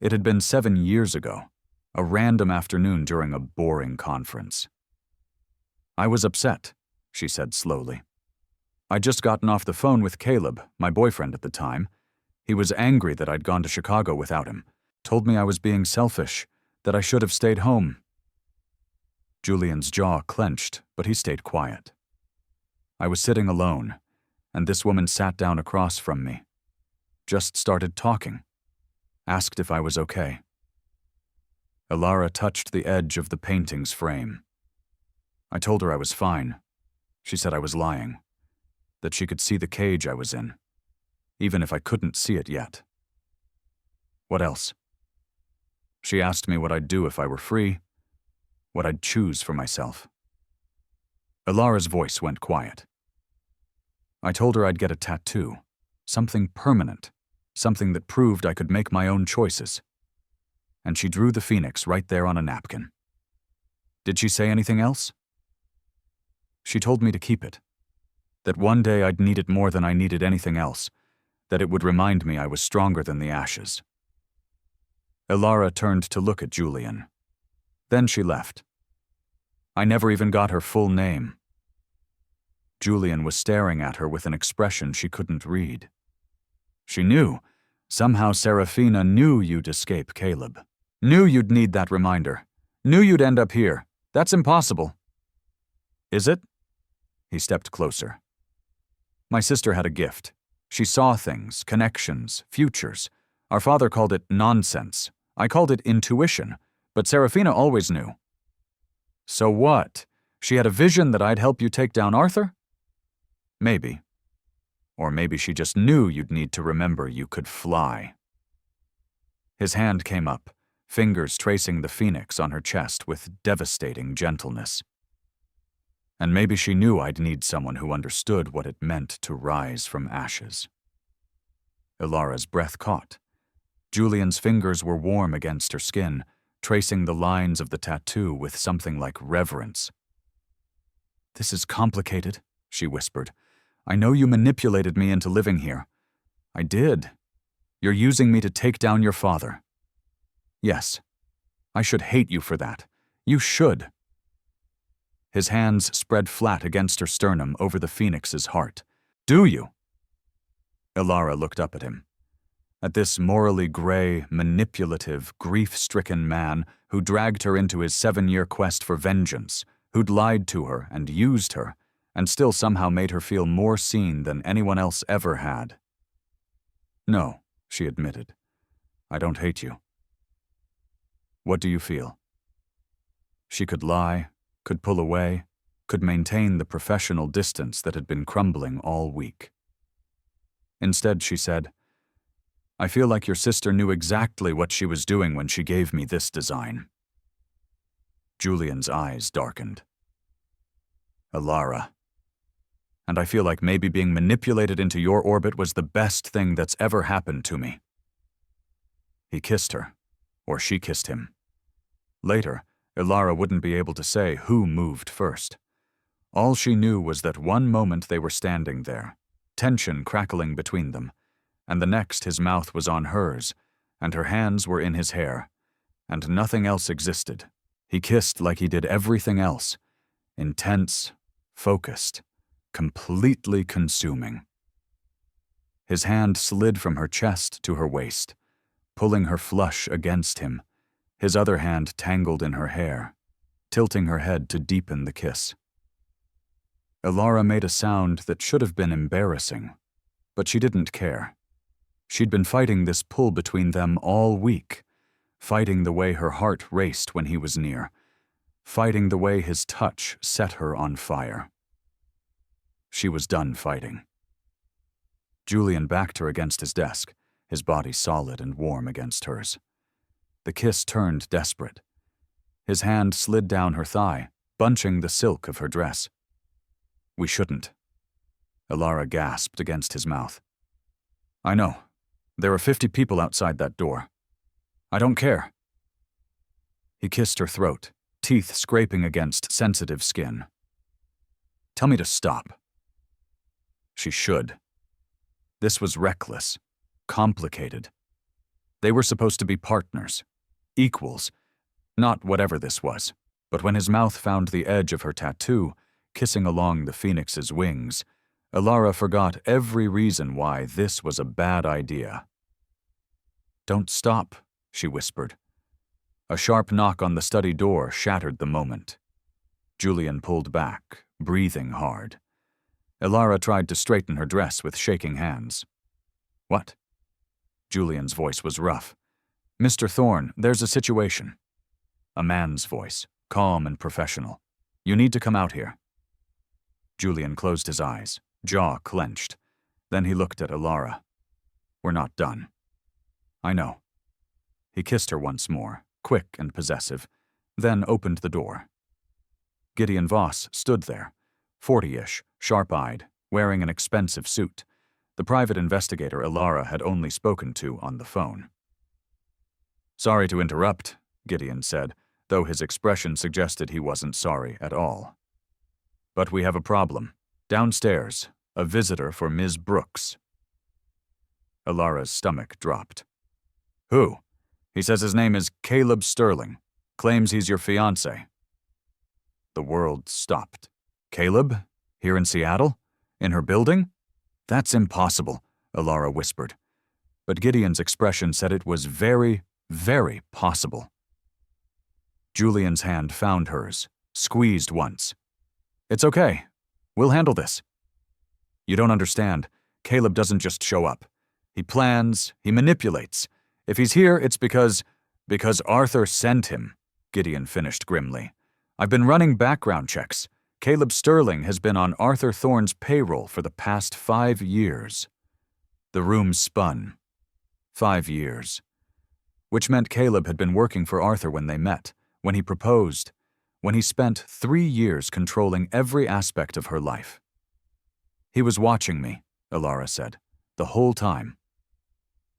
It had been 7 years ago, a random afternoon during a boring conference. "I was upset," she said slowly. "I'd just gotten off the phone with Caleb, my boyfriend at the time. He was angry that I'd gone to Chicago without him, told me I was being selfish, that I should have stayed home." Julian's jaw clenched, but he stayed quiet. "I was sitting alone, and this woman sat down across from me. Just started talking. Asked if I was okay." Ilara touched the edge of the painting's frame. "I told her I was fine. She said I was lying, that she could see the cage I was in, even if I couldn't see it yet." "What else?" "She asked me what I'd do if I were free, what I'd choose for myself." Ilara's voice went quiet. "I told her I'd get a tattoo, something permanent, something that proved I could make my own choices. And she drew the phoenix right there on a napkin." "Did she say anything else?" "She told me to keep it, that one day I'd need it more than I needed anything else, that it would remind me I was stronger than the ashes." Ilara turned to look at Julian. Then she left. "I never even got her full name." Julian was staring at her with an expression she couldn't read. "She knew. Somehow Serafina knew you'd escape Caleb. Knew you'd need that reminder. Knew you'd end up here. That's impossible." "Is it?" He stepped closer. "My sister had a gift. She saw things, connections, futures. Our father called it nonsense. I called it intuition, but Serafina always knew." "So what? She had a vision that I'd help you take down Arthur?" "Maybe. Or maybe she just knew you'd need to remember you could fly." His hand came up, fingers tracing the phoenix on her chest with devastating gentleness. "And maybe she knew I'd need someone who understood what it meant to rise from ashes." Ilara's breath caught. Julian's fingers were warm against her skin, tracing the lines of the tattoo with something like reverence. "This is complicated," she whispered. "I know you manipulated me into living here." "I did. You're using me to take down your father." "Yes. I should hate you for that. You should." His hands spread flat against her sternum over the phoenix's heart. "Do you?" Ilara looked up at him. At this morally gray, manipulative, grief-stricken man who dragged her into his 7-year quest for vengeance, who'd lied to her and used her, and still somehow made her feel more seen than anyone else ever had. "No," she admitted. "I don't hate you." "What do you feel?" She could lie, could pull away, could maintain the professional distance that had been crumbling all week. Instead, she said, "I feel like your sister knew exactly what she was doing when she gave me this design." Julian's eyes darkened. "Ilara. And I feel like maybe being manipulated into your orbit was the best thing that's ever happened to me." He kissed her, or she kissed him. Later, Ilara wouldn't be able to say who moved first. All she knew was that one moment they were standing there, tension crackling between them, and the next his mouth was on hers, and her hands were in his hair, and nothing else existed. He kissed like he did everything else, intense, focused, completely consuming. His hand slid from her chest to her waist, pulling her flush against him, his other hand tangled in her hair, tilting her head to deepen the kiss. Elara made a sound that should have been embarrassing, but she didn't care. She'd been fighting this pull between them all week, fighting the way her heart raced when he was near, fighting the way his touch set her on fire. She was done fighting. Julian backed her against his desk, his body solid and warm against hers. The kiss turned desperate. His hand slid down her thigh, bunching the silk of her dress. "We shouldn't." Elara gasped against his mouth. "I know. There are 50 people outside that door. I don't care." He kissed her throat, teeth scraping against sensitive skin. "Tell me to stop." She should. This was reckless, complicated. They were supposed to be partners, equals, not whatever this was. But when his mouth found the edge of her tattoo, kissing along the phoenix's wings, Elara forgot every reason why this was a bad idea. "Don't stop," she whispered. A sharp knock on the study door shattered the moment. Julian pulled back, breathing hard. Elara tried to straighten her dress with shaking hands. "What?" Julian's voice was rough. "Mr. Thorne, there's a situation." A man's voice, calm and professional. "You need to come out here." Julian closed his eyes, jaw clenched. Then he looked at Elara. "We're not done." "I know." He kissed her once more, quick and possessive, then opened the door. Gideon Voss stood there, 40-ish, sharp-eyed, wearing an expensive suit, the private investigator Elara had only spoken to on the phone. "Sorry to interrupt," Gideon said, though his expression suggested he wasn't sorry at all. "But we have a problem. Downstairs, a visitor for Ms. Brooks." Elara's stomach dropped. "Who?" "He says his name is Caleb Sterling. Claims he's your fiancé." The world stopped. "Caleb? Here in Seattle? In her building?" "That's impossible," Elara whispered. But Gideon's expression said it was very, very possible. Julian's hand found hers, squeezed once. "It's okay. We'll handle this." "You don't understand. Caleb doesn't just show up. He plans, he manipulates. If he's here, it's because Arthur sent him," Gideon finished grimly. "I've been running background checks. Caleb Sterling has been on Arthur Thorne's payroll for the past 5 years. The room spun. 5 years. Which meant Caleb had been working for Arthur when they met, when he proposed, when he spent 3 years controlling every aspect of her life. "He was watching me," Elara said, "the whole time.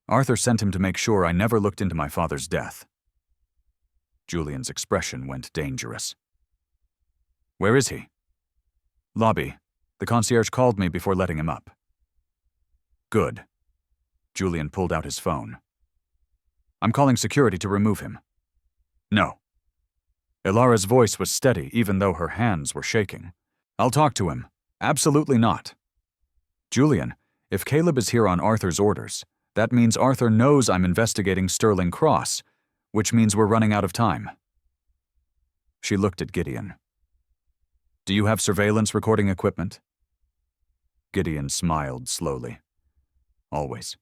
Arthur sent him to make sure I never looked into my father's death." Julian's expression went dangerous. "Where is he?" "Lobby. The concierge called me before letting him up." "Good." Julian pulled out his phone. "I'm calling security to remove him." "No." Elara's voice was steady even though her hands were shaking. "I'll talk to him. Absolutely not." "Julian, if Caleb is here on Arthur's orders, that means Arthur knows I'm investigating Sterling Cross, which means we're running out of time." She looked at Gideon. "Do you have surveillance recording equipment?" Gideon smiled slowly. "Always."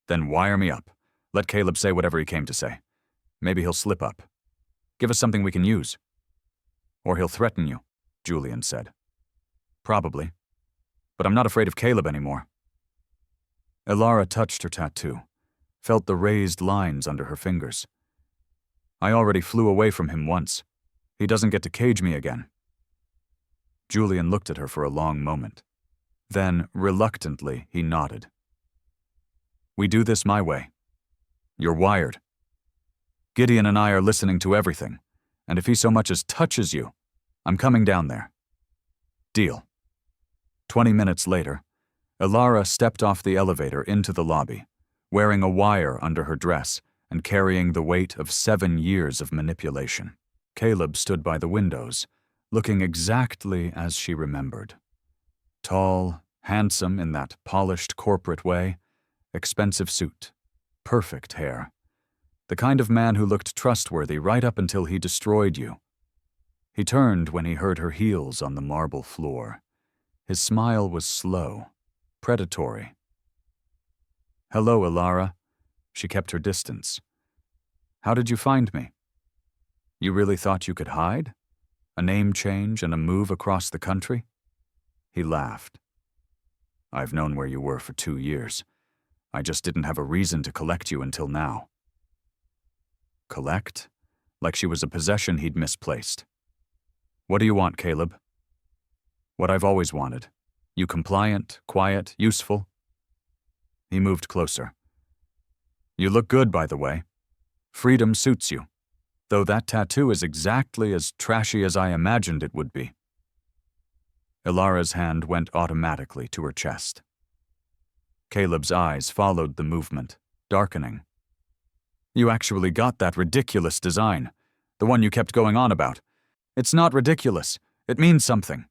"Then wire me up. Let Caleb say whatever he came to say. Maybe he'll slip up. Give us something we can use." "Or he'll threaten you," Julian said. "Probably. But I'm not afraid of Caleb anymore." Elara touched her tattoo, felt the raised lines under her fingers. "I already flew away from him once. He doesn't get to cage me again." Julian looked at her for a long moment. Then, reluctantly, he nodded. "We do this my way. You're wired. Gideon and I are listening to everything, and if he so much as touches you, I'm coming down there. Deal." 20 minutes later, Elara stepped off the elevator into the lobby, wearing a wire under her dress and carrying the weight of 7 years of manipulation. Caleb stood by the windows, looking exactly as she remembered. Tall, Handsome in that polished corporate way, expensive suit, perfect hair. The kind of man who looked trustworthy right up until he destroyed you. He turned when he heard her heels on the marble floor. His smile was slow, predatory. "Hello, Ilara." She kept her distance. "How did you find me? You really thought you could hide? A name change and a move across the country?" He laughed. "I've known where you were for 2 years. I just didn't have a reason to collect you until now." Collect? Like she was a possession he'd misplaced. "What do you want, Caleb?" "What I've always wanted. You compliant, quiet, useful." He moved closer. "You look good, by the way. Freedom suits you, though that tattoo is exactly as trashy as I imagined it would be." Ilara's hand went automatically to her chest. Caleb's eyes followed the movement, darkening. "You actually got that ridiculous design, the one you kept going on about. It's not ridiculous. It means something.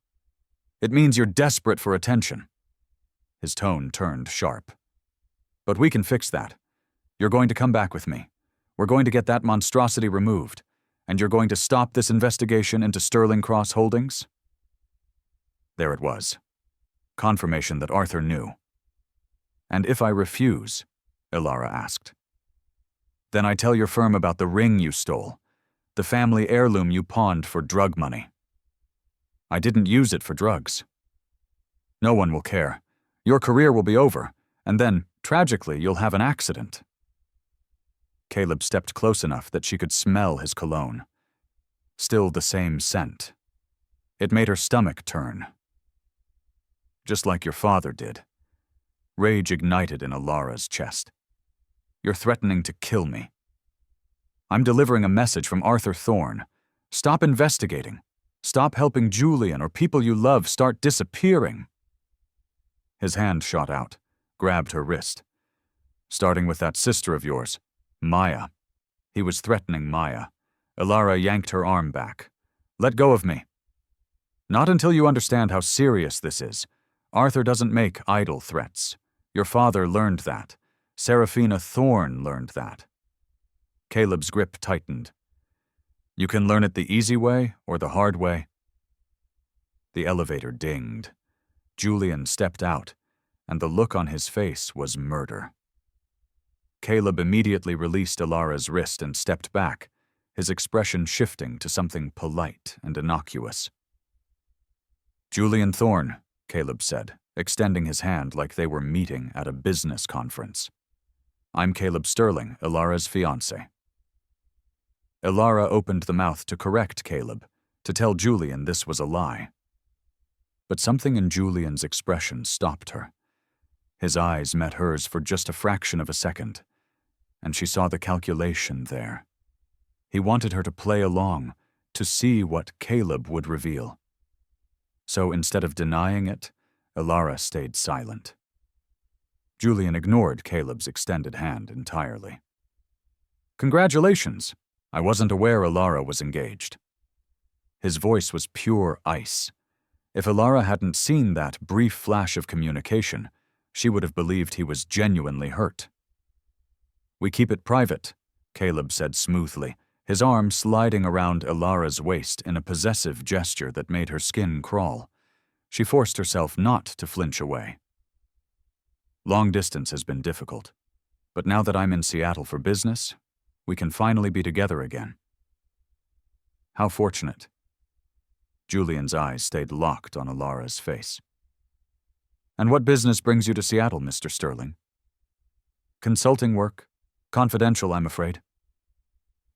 It means you're desperate for attention." His tone turned sharp. "But we can fix that. You're going to come back with me. We're going to get that monstrosity removed, and you're going to stop this investigation into Sterling Cross Holdings?" There it was. Confirmation that Arthur knew. "And if I refuse?" Ilara asked. "Then I tell your firm about the ring you stole, the family heirloom you pawned for drug money." "I didn't use it for drugs." "No one will care. Your career will be over, and then, tragically, you'll have an accident." Caleb stepped close enough that she could smell his cologne. Still the same scent. It made her stomach turn. "Just like your father did." Rage ignited in Ilara's chest. "You're threatening to kill me." "I'm delivering a message from Arthur Thorne. Stop investigating. Stop helping Julian or people you love start disappearing." His hand shot out, grabbed her wrist. "Starting with that sister of yours, Maya." He was threatening Maya. Ilara yanked her arm back. "Let go of me." "Not until you understand how serious this is. Arthur doesn't make idle threats. Your father learned that. Serafina Thorne learned that." Caleb's grip tightened. "You can learn it the easy way or the hard way." The elevator dinged. Julian stepped out, and the look on his face was murder. Caleb immediately released Ilara's wrist and stepped back, his expression shifting to something polite and innocuous. "Julian Thorne," Caleb said, extending his hand like they were meeting at a business conference. "I'm Caleb Sterling, Ilara's fiancé." Ilara opened the mouth to correct Caleb, to tell Julian this was a lie. But something in Julian's expression stopped her. His eyes met hers for just a fraction of a second, and she saw the calculation there. He wanted her to play along, to see what Caleb would reveal. So instead of denying it, Ilara stayed silent. Julian ignored Caleb's extended hand entirely. "Congratulations! I wasn't aware Ilara was engaged." His voice was pure ice. If Ilara hadn't seen that brief flash of communication, she would have believed he was genuinely hurt. "We keep it private," Caleb said smoothly, his arm sliding around Ilara's waist in a possessive gesture that made her skin crawl. She forced herself not to flinch away. "Long distance has been difficult, but now that I'm in Seattle for business, we can finally be together again." "How fortunate." Julian's eyes stayed locked on Ilara's face. "And what business brings you to Seattle, Mr. Sterling?" "Consulting work. Confidential, I'm afraid."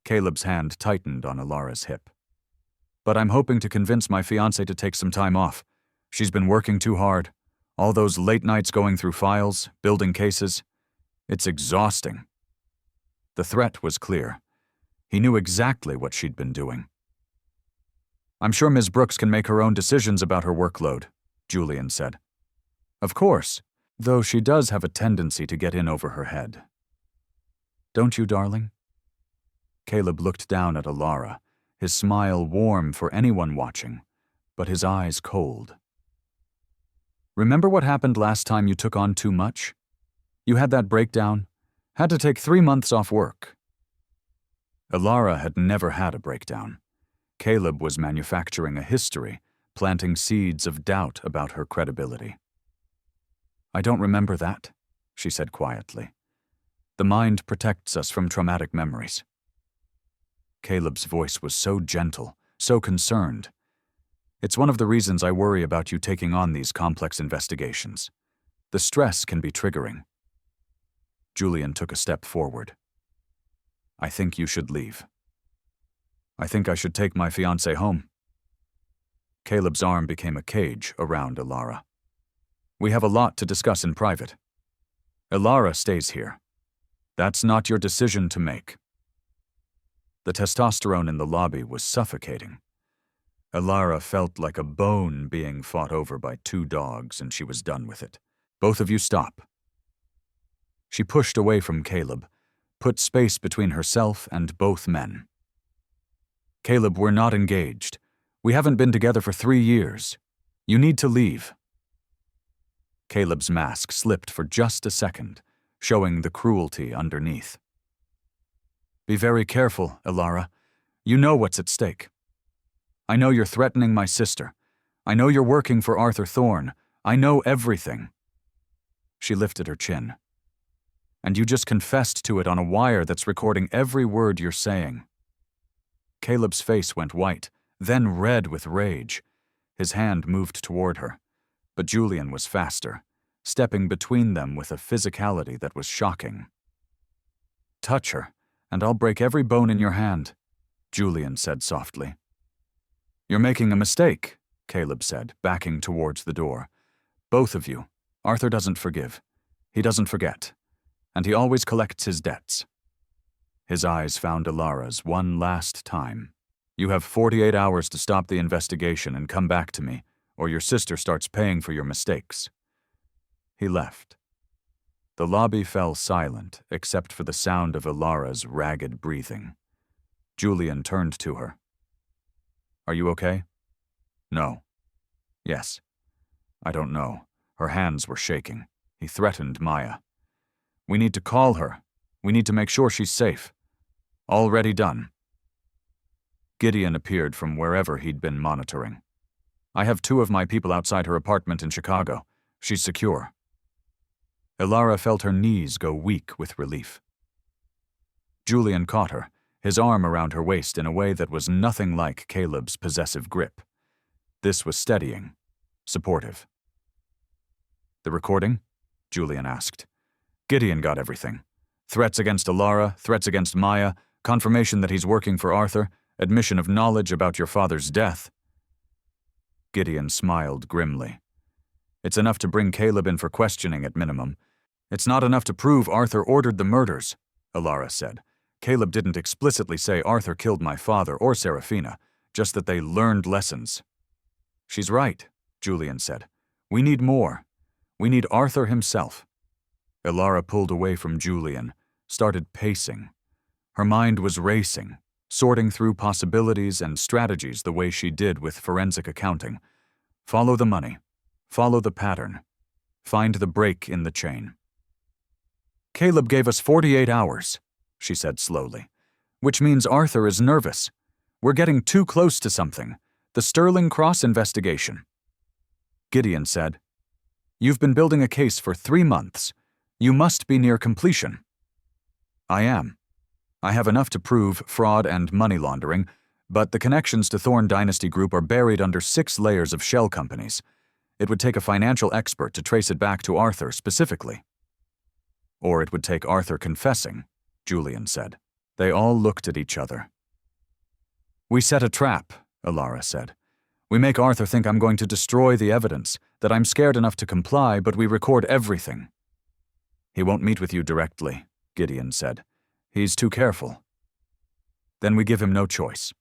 Caleb's hand tightened on Ilara's hip. "But I'm hoping to convince my fiancée to take some time off. She's been working too hard. All those late nights going through files, building cases. It's exhausting." The threat was clear. He knew exactly what she'd been doing. "I'm sure Ms. Brooks can make her own decisions about her workload," Julian said. "Of course, though she does have a tendency to get in over her head." "Don't you, darling?" Caleb looked down at Ilara, his smile warm for anyone watching, but his eyes cold. Remember what happened last time you took on too much? You had that breakdown, had to take 3 months off work. Ilara had never had a breakdown. Caleb was manufacturing a history, planting seeds of doubt about her credibility. I don't remember that, she said quietly. The mind protects us from traumatic memories. Caleb's voice was so gentle, so concerned. It's one of the reasons I worry about you taking on these complex investigations. The stress can be triggering. Julian took a step forward. I think you should leave. I think I should take my fiancé home. Caleb's arm became a cage around Ilara. We have a lot to discuss in private. Ilara stays here. That's not your decision to make. The testosterone in the lobby was suffocating. Ilara felt like a bone being fought over by 2 dogs, and she was done with it. Both of you stop. She pushed away from Caleb, put space between herself and both men. Caleb, we're not engaged. We haven't been together for 3 years. You need to leave. Caleb's mask slipped for just a second, showing the cruelty underneath. Be very careful, Ilara. You know what's at stake. I know you're threatening my sister. I know you're working for Arthur Thorne. I know everything. She lifted her chin. And you just confessed to it on a wire that's recording every word you're saying. Caleb's face went white, then red with rage. His hand moved toward her, but Julian was faster, stepping between them with a physicality that was shocking. Touch her, and I'll break every bone in your hand, Julian said softly. You're making a mistake, Caleb said, backing towards the door. Both of you. Arthur doesn't forgive. He doesn't forget. And he always collects his debts. His eyes found Ilara's one last time. You have 48 hours to stop the investigation and come back to me, or your sister starts paying for your mistakes. He left. The lobby fell silent, except for the sound of Ilara's ragged breathing. Julian turned to her. Are you okay? No. Yes. I don't know. Her hands were shaking. He threatened Maya. We need to call her. We need to make sure she's safe. Already done. Gideon appeared from wherever he'd been monitoring. I have 2 of my people outside her apartment in Chicago. She's secure. Ilara felt her knees go weak with relief. Julian caught her, his arm around her waist in a way that was nothing like Caleb's possessive grip. This was steadying, supportive. The recording? Julian asked. Gideon got everything. Threats against Ilara, threats against Maya, confirmation that he's working for Arthur, admission of knowledge about your father's death. Gideon smiled grimly. It's enough to bring Caleb in for questioning at minimum. It's not enough to prove Arthur ordered the murders, Ilara said. Caleb didn't explicitly say Arthur killed my father or Serafina, just that they learned lessons. She's right, Julian said. We need more. We need Arthur himself. Ilara pulled away from Julian, started pacing. Her mind was racing, sorting through possibilities and strategies the way she did with forensic accounting. Follow the money. Follow the pattern. Find the break in the chain. Caleb gave us 48 hours, she said slowly, which means Arthur is nervous. We're getting too close to something. The Sterling Cross investigation. Gideon said, You've been building a case for 3 months. You must be near completion. I am. I have enough to prove fraud and money laundering, but the connections to Thorne Dynasty Group are buried under 6 layers of shell companies. It would take a financial expert to trace it back to Arthur specifically. Or it would take Arthur confessing, Julian said. They all looked at each other. We set a trap, Ilara said. We make Arthur think I'm going to destroy the evidence, that I'm scared enough to comply, but we record everything. He won't meet with you directly, Gideon said. He's too careful. Then we give him no choice.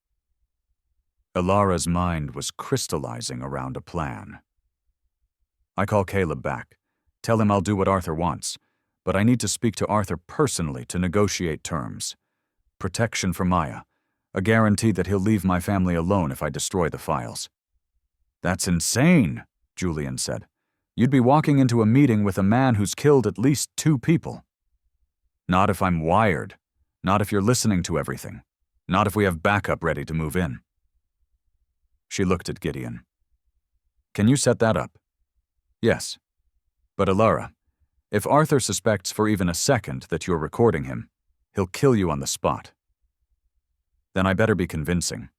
Ilara's mind was crystallizing around a plan. I call Caleb back. Tell him I'll do what Arthur wants, but I need to speak to Arthur personally to negotiate terms. Protection for Maya. A guarantee that he'll leave my family alone if I destroy the files. That's insane, Julian said. You'd be walking into a meeting with a man who's killed at least 2 people. Not if I'm wired. Not if you're listening to everything. Not if we have backup ready to move in. She looked at Gideon. Can you set that up? Yes. But Alara, if Arthur suspects for even a second that you're recording him, he'll kill you on the spot. Then I better be convincing.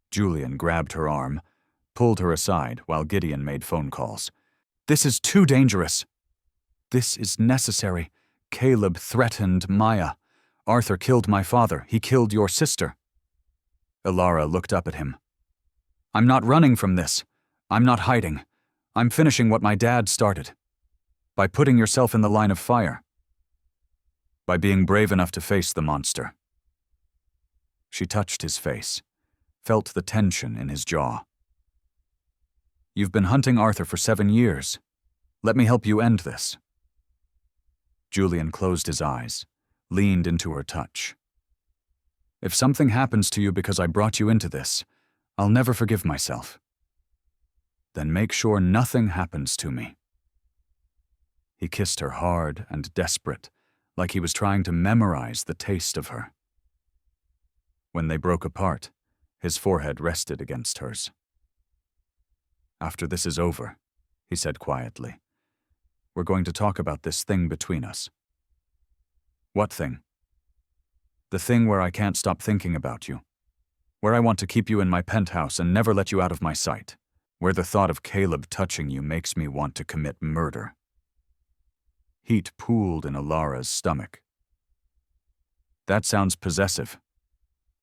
Julian grabbed her arm, pulled her aside while Gideon made phone calls. This is too dangerous. This is necessary. Caleb threatened Maya. Arthur killed my father. He killed your sister. Alara looked up at him. I'm not running from this. I'm not hiding. I'm finishing what my dad started. By putting yourself in the line of fire. By being brave enough to face the monster. She touched his face, felt the tension in his jaw. You've been hunting Arthur for 7 years. Let me help you end this. Julian closed his eyes, leaned into her touch. If something happens to you because I brought you into this, I'll never forgive myself. Then make sure nothing happens to me. He kissed her hard and desperate, like he was trying to memorize the taste of her. When they broke apart, his forehead rested against hers. After this is over, he said quietly, we're going to talk about this thing between us. What thing? The thing where I can't stop thinking about you. Where I want to keep you in my penthouse and never let you out of my sight. Where the thought of Caleb touching you makes me want to commit murder. Heat pooled in Alara's stomach. That sounds possessive.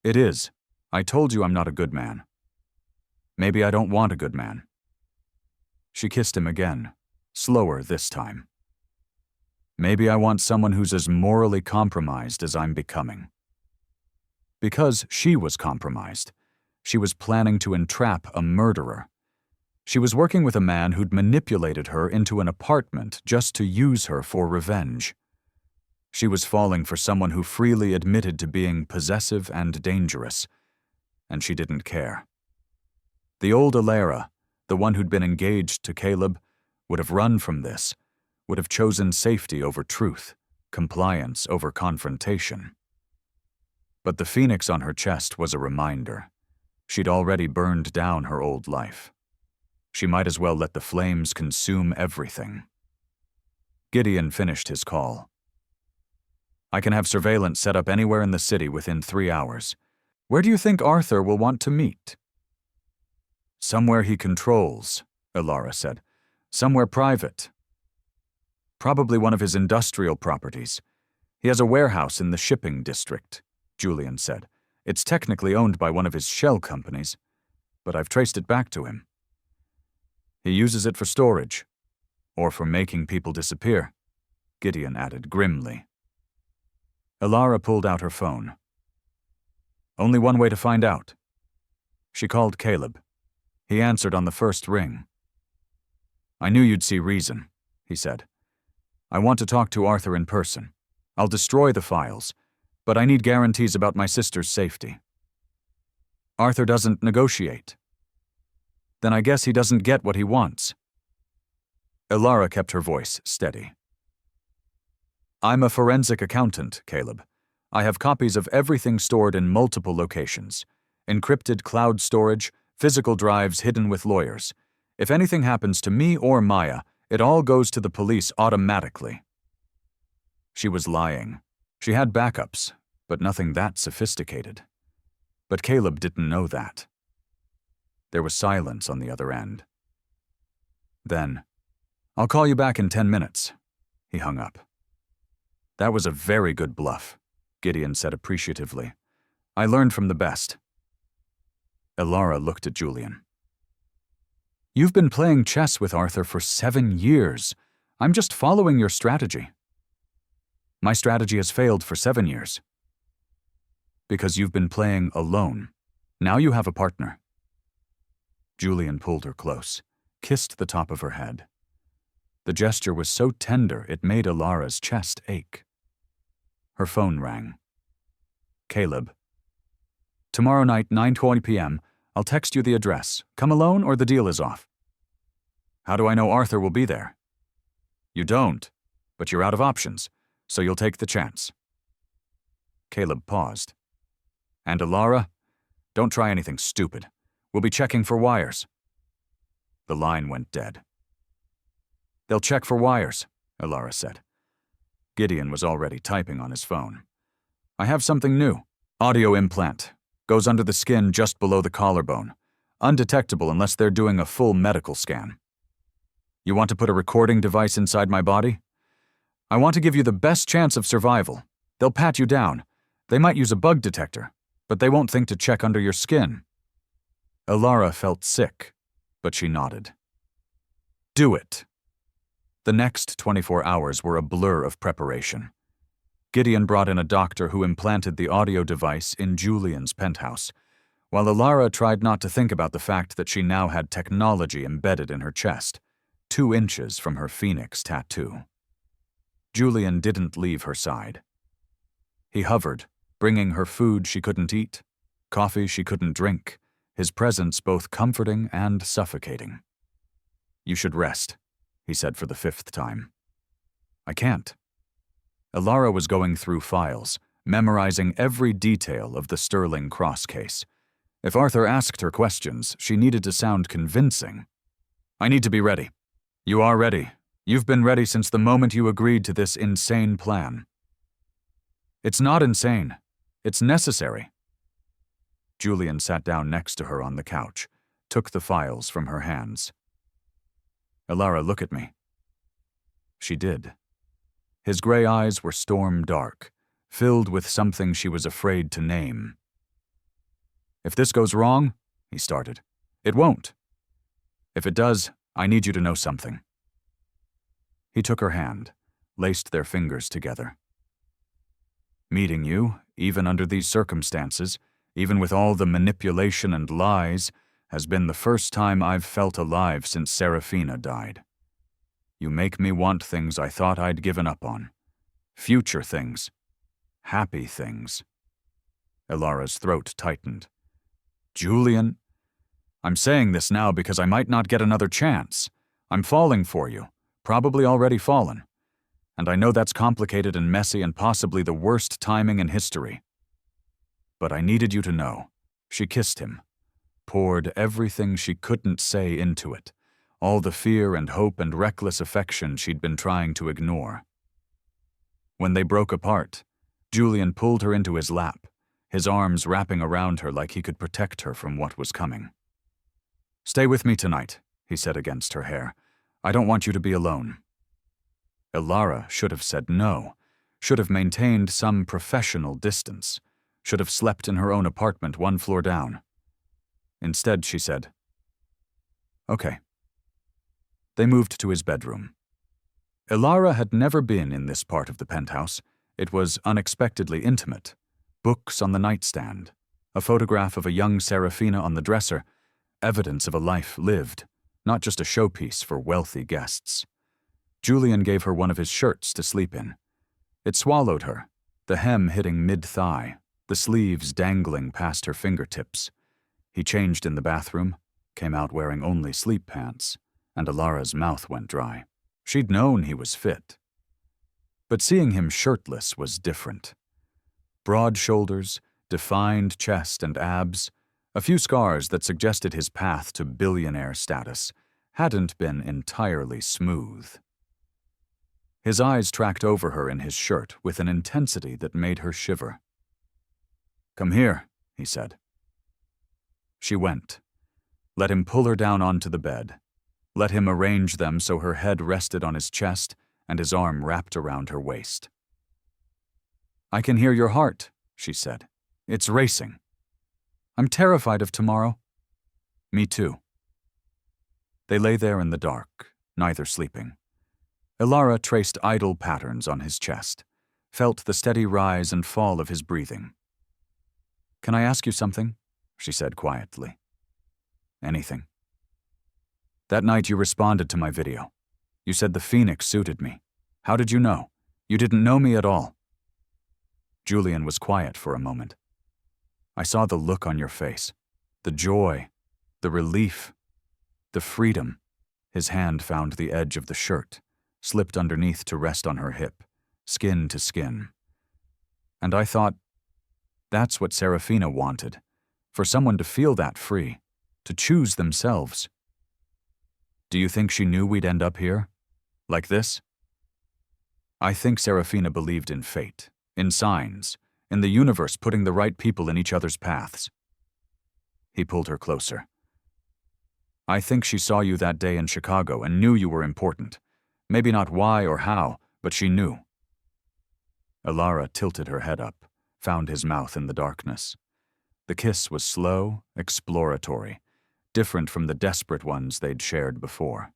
It is. I told you I'm not a good man. Maybe I don't want a good man. She kissed him again, slower this time. Maybe I want someone who's as morally compromised as I'm becoming. Because she was compromised, she was planning to entrap a murderer. She was working with a man who'd manipulated her into an apartment just to use her for revenge. She was falling for someone who freely admitted to being possessive and dangerous, and she didn't care. The old Alara, the one who'd been engaged to Caleb, would have run from this, would have chosen safety over truth, compliance over confrontation. But the phoenix on her chest was a reminder. She'd already burned down her old life. She might as well let the flames consume everything. Gideon finished his call. I can have surveillance set up anywhere in the city within 3 hours. Where do you think Arthur will want to meet? Somewhere he controls, Alara said. Somewhere private. Probably one of his industrial properties. He has a warehouse in the shipping district, Julian said. It's technically owned by one of his shell companies, but I've traced it back to him. He uses it for storage, or for making people disappear, Gideon added grimly. Alara pulled out her phone. Only one way to find out. She called Caleb. He answered on the first ring. I knew you'd see reason, he said. I want to talk to Arthur in person. I'll destroy the files, but I need guarantees about my sister's safety. Arthur doesn't negotiate. Then I guess he doesn't get what he wants. Alara kept her voice steady. I'm a forensic accountant, Caleb. I have copies of everything stored in multiple locations. Encrypted cloud storage, physical drives hidden with lawyers. If anything happens to me or Maya, it all goes to the police automatically. She was lying. She had backups, but nothing that sophisticated. But Caleb didn't know that. There was silence on the other end. Then, I'll call you back in 10 minutes. He hung up. That was a very good bluff, Gideon said appreciatively. I learned from the best. Alara looked at Julian. You've been playing chess with Arthur for 7 years. I'm just following your strategy. My strategy has failed for 7 years. Because you've been playing alone. Now you have a partner. Julian pulled her close, kissed the top of her head. The gesture was so tender it made Alara's chest ache. Her phone rang. Caleb. Tomorrow night, 9:20 p.m., I'll text you the address. Come alone or the deal is off. How do I know Arthur will be there? You don't, but you're out of options, so you'll take the chance. Caleb paused. And Alara, don't try anything stupid. We'll be checking for wires. The line went dead. They'll check for wires, Alara said. Gideon was already typing on his phone. I have something new. Audio implant. Goes under the skin just below the collarbone. Undetectable unless they're doing a full medical scan. You want to put a recording device inside my body? I want to give you the best chance of survival. They'll pat you down. They might use a bug detector, but they won't think to check under your skin. Alara felt sick, but she nodded. Do it. The next 24 hours were a blur of preparation. Gideon brought in a doctor who implanted the audio device in Julian's penthouse, while Alara tried not to think about the fact that she now had technology embedded in her chest, 2 inches from her phoenix tattoo. Julian didn't leave her side. He hovered, bringing her food she couldn't eat, coffee she couldn't drink, his presence both comforting and suffocating. You should rest, he said for the 5th time. I can't. Alara was going through files, memorizing every detail of the Sterling Cross case. If Arthur asked her questions, she needed to sound convincing. I need to be ready. You are ready. You've been ready since the moment you agreed to this insane plan. It's not insane. It's necessary. Julian sat down next to her on the couch, took the files from her hands. Alara, look at me. She did. His gray eyes were storm dark, filled with something she was afraid to name. If this goes wrong, he started, it won't. If it does, I need you to know something. He took her hand, laced their fingers together. Meeting you, even under these circumstances, even with all the manipulation and lies, has been the first time I've felt alive since Serafina died. You make me want things I thought I'd given up on. Future things. Happy things. Alara's throat tightened. Julian, I'm saying this now because I might not get another chance. I'm falling for you, probably already fallen. And I know that's complicated and messy and possibly the worst timing in history. But I needed you to know. She kissed him, poured everything she couldn't say into it, all the fear and hope and reckless affection she'd been trying to ignore. When they broke apart, Julian pulled her into his lap, his arms wrapping around her like he could protect her from what was coming. Stay with me tonight, he said against her hair. I don't want you to be alone. Alara should have said no, should have maintained some professional distance, should have slept in her own apartment 1 floor down. Instead, she said, Okay. They moved to his bedroom. Alara had never been in this part of the penthouse. It was unexpectedly intimate. Books on the nightstand, a photograph of a young Serafina on the dresser, evidence of a life lived, not just a showpiece for wealthy guests. Julian gave her one of his shirts to sleep in. It swallowed her, the hem hitting mid-thigh, the sleeves dangling past her fingertips. He changed in the bathroom, came out wearing only sleep pants, and Alara's mouth went dry. She'd known he was fit. But seeing him shirtless was different. Broad shoulders, defined chest and abs, a few scars that suggested his path to billionaire status hadn't been entirely smooth. His eyes tracked over her in his shirt with an intensity that made her shiver. Come here, he said. She went. Let him pull her down onto the bed. Let him arrange them so her head rested on his chest and his arm wrapped around her waist. I can hear your heart, she said. It's racing. I'm terrified of tomorrow. Me too. They lay there in the dark, neither sleeping. Alara traced idle patterns on his chest, felt the steady rise and fall of his breathing. Can I ask you something? She said quietly. Anything. That night you responded to my video. You said the Phoenix suited me. How did you know? You didn't know me at all. Julian was quiet for a moment. I saw the look on your face, the joy, the relief, the freedom. His hand found the edge of the shirt, slipped underneath to rest on her hip, skin to skin. And I thought, that's what Serafina wanted, for someone to feel that free, to choose themselves. Do you think she knew we'd end up here? Like this? I think Serafina believed in fate, in signs, in the universe putting the right people in each other's paths. He pulled her closer. I think she saw you that day in Chicago and knew you were important. Maybe not why or how, but she knew. Elara tilted her head up, found his mouth in the darkness. The kiss was slow, exploratory, different from the desperate ones they'd shared before.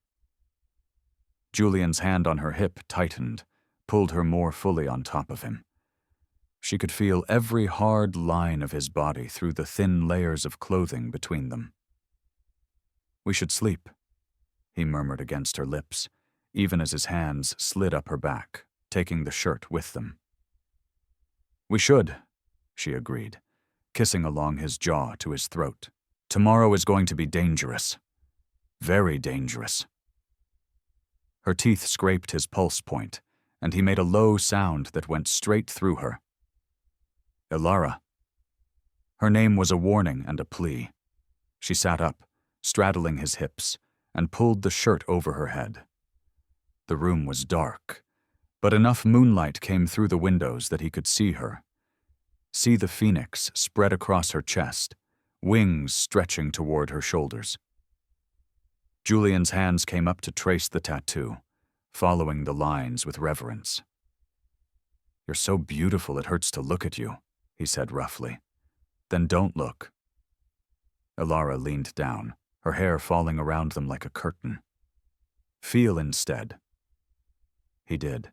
Julian's hand on her hip tightened, pulled her more fully on top of him. She could feel every hard line of his body through the thin layers of clothing between them. We should sleep, he murmured against her lips, even as his hands slid up her back, taking the shirt with them. We should, she agreed, kissing along his jaw to his throat. Tomorrow is going to be dangerous. Very dangerous. Her teeth scraped his pulse point, and he made a low sound that went straight through her. Elara. Her name was a warning and a plea. She sat up, straddling his hips, and pulled the shirt over her head. The room was dark, but enough moonlight came through the windows that he could see her. See the phoenix spread across her chest, wings stretching toward her shoulders. Julian's hands came up to trace the tattoo, following the lines with reverence. You're so beautiful it hurts to look at you, he said roughly. Then don't look. Elara leaned down, her hair falling around them like a curtain. Feel instead. He did.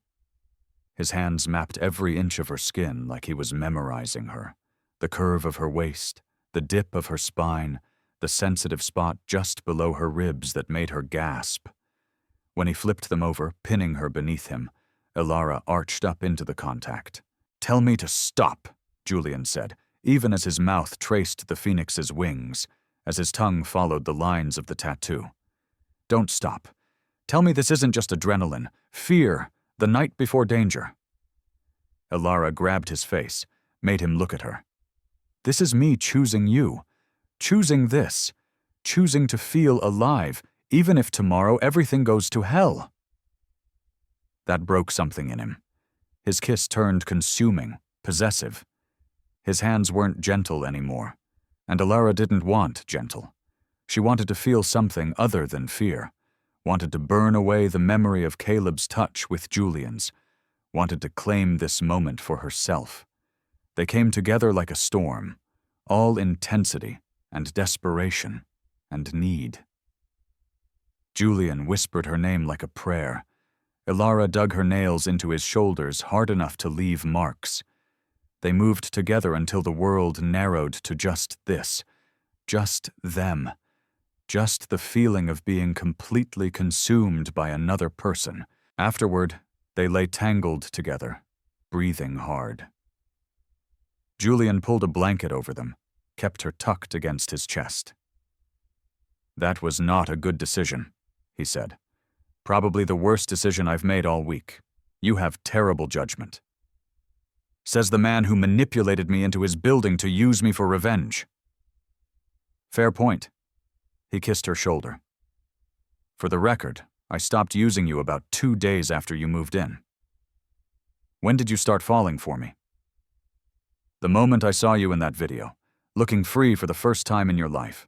His hands mapped every inch of her skin like he was memorizing her, the curve of her waist, the dip of her spine, the sensitive spot just below her ribs that made her gasp. When he flipped them over, pinning her beneath him, Elara arched up into the contact. Tell me to stop, Julian said, even as his mouth traced the phoenix's wings, as his tongue followed the lines of the tattoo. Don't stop. Tell me this isn't just adrenaline, fear, the night before danger. Elara grabbed his face, made him look at her. This is me choosing you, choosing this, choosing to feel alive, even if tomorrow everything goes to hell. That broke something in him. His kiss turned consuming, possessive. His hands weren't gentle anymore, and Elara didn't want gentle. She wanted to feel something other than fear, wanted to burn away the memory of Caleb's touch with Julian's, wanted to claim this moment for herself. They came together like a storm, all intensity and desperation and need. Julian whispered her name like a prayer. Elara dug her nails into his shoulders hard enough to leave marks. They moved together until the world narrowed to just this, just them, just the feeling of being completely consumed by another person. Afterward, they lay tangled together, breathing hard. Julian pulled a blanket over them, kept her tucked against his chest. That was not a good decision, he said. Probably the worst decision I've made all week. You have terrible judgment. Says the man who manipulated me into his building to use me for revenge. Fair point. He kissed her shoulder. For the record, I stopped using you about 2 days after you moved in. When did you start falling for me? The moment I saw you in that video, looking free for the first time in your life.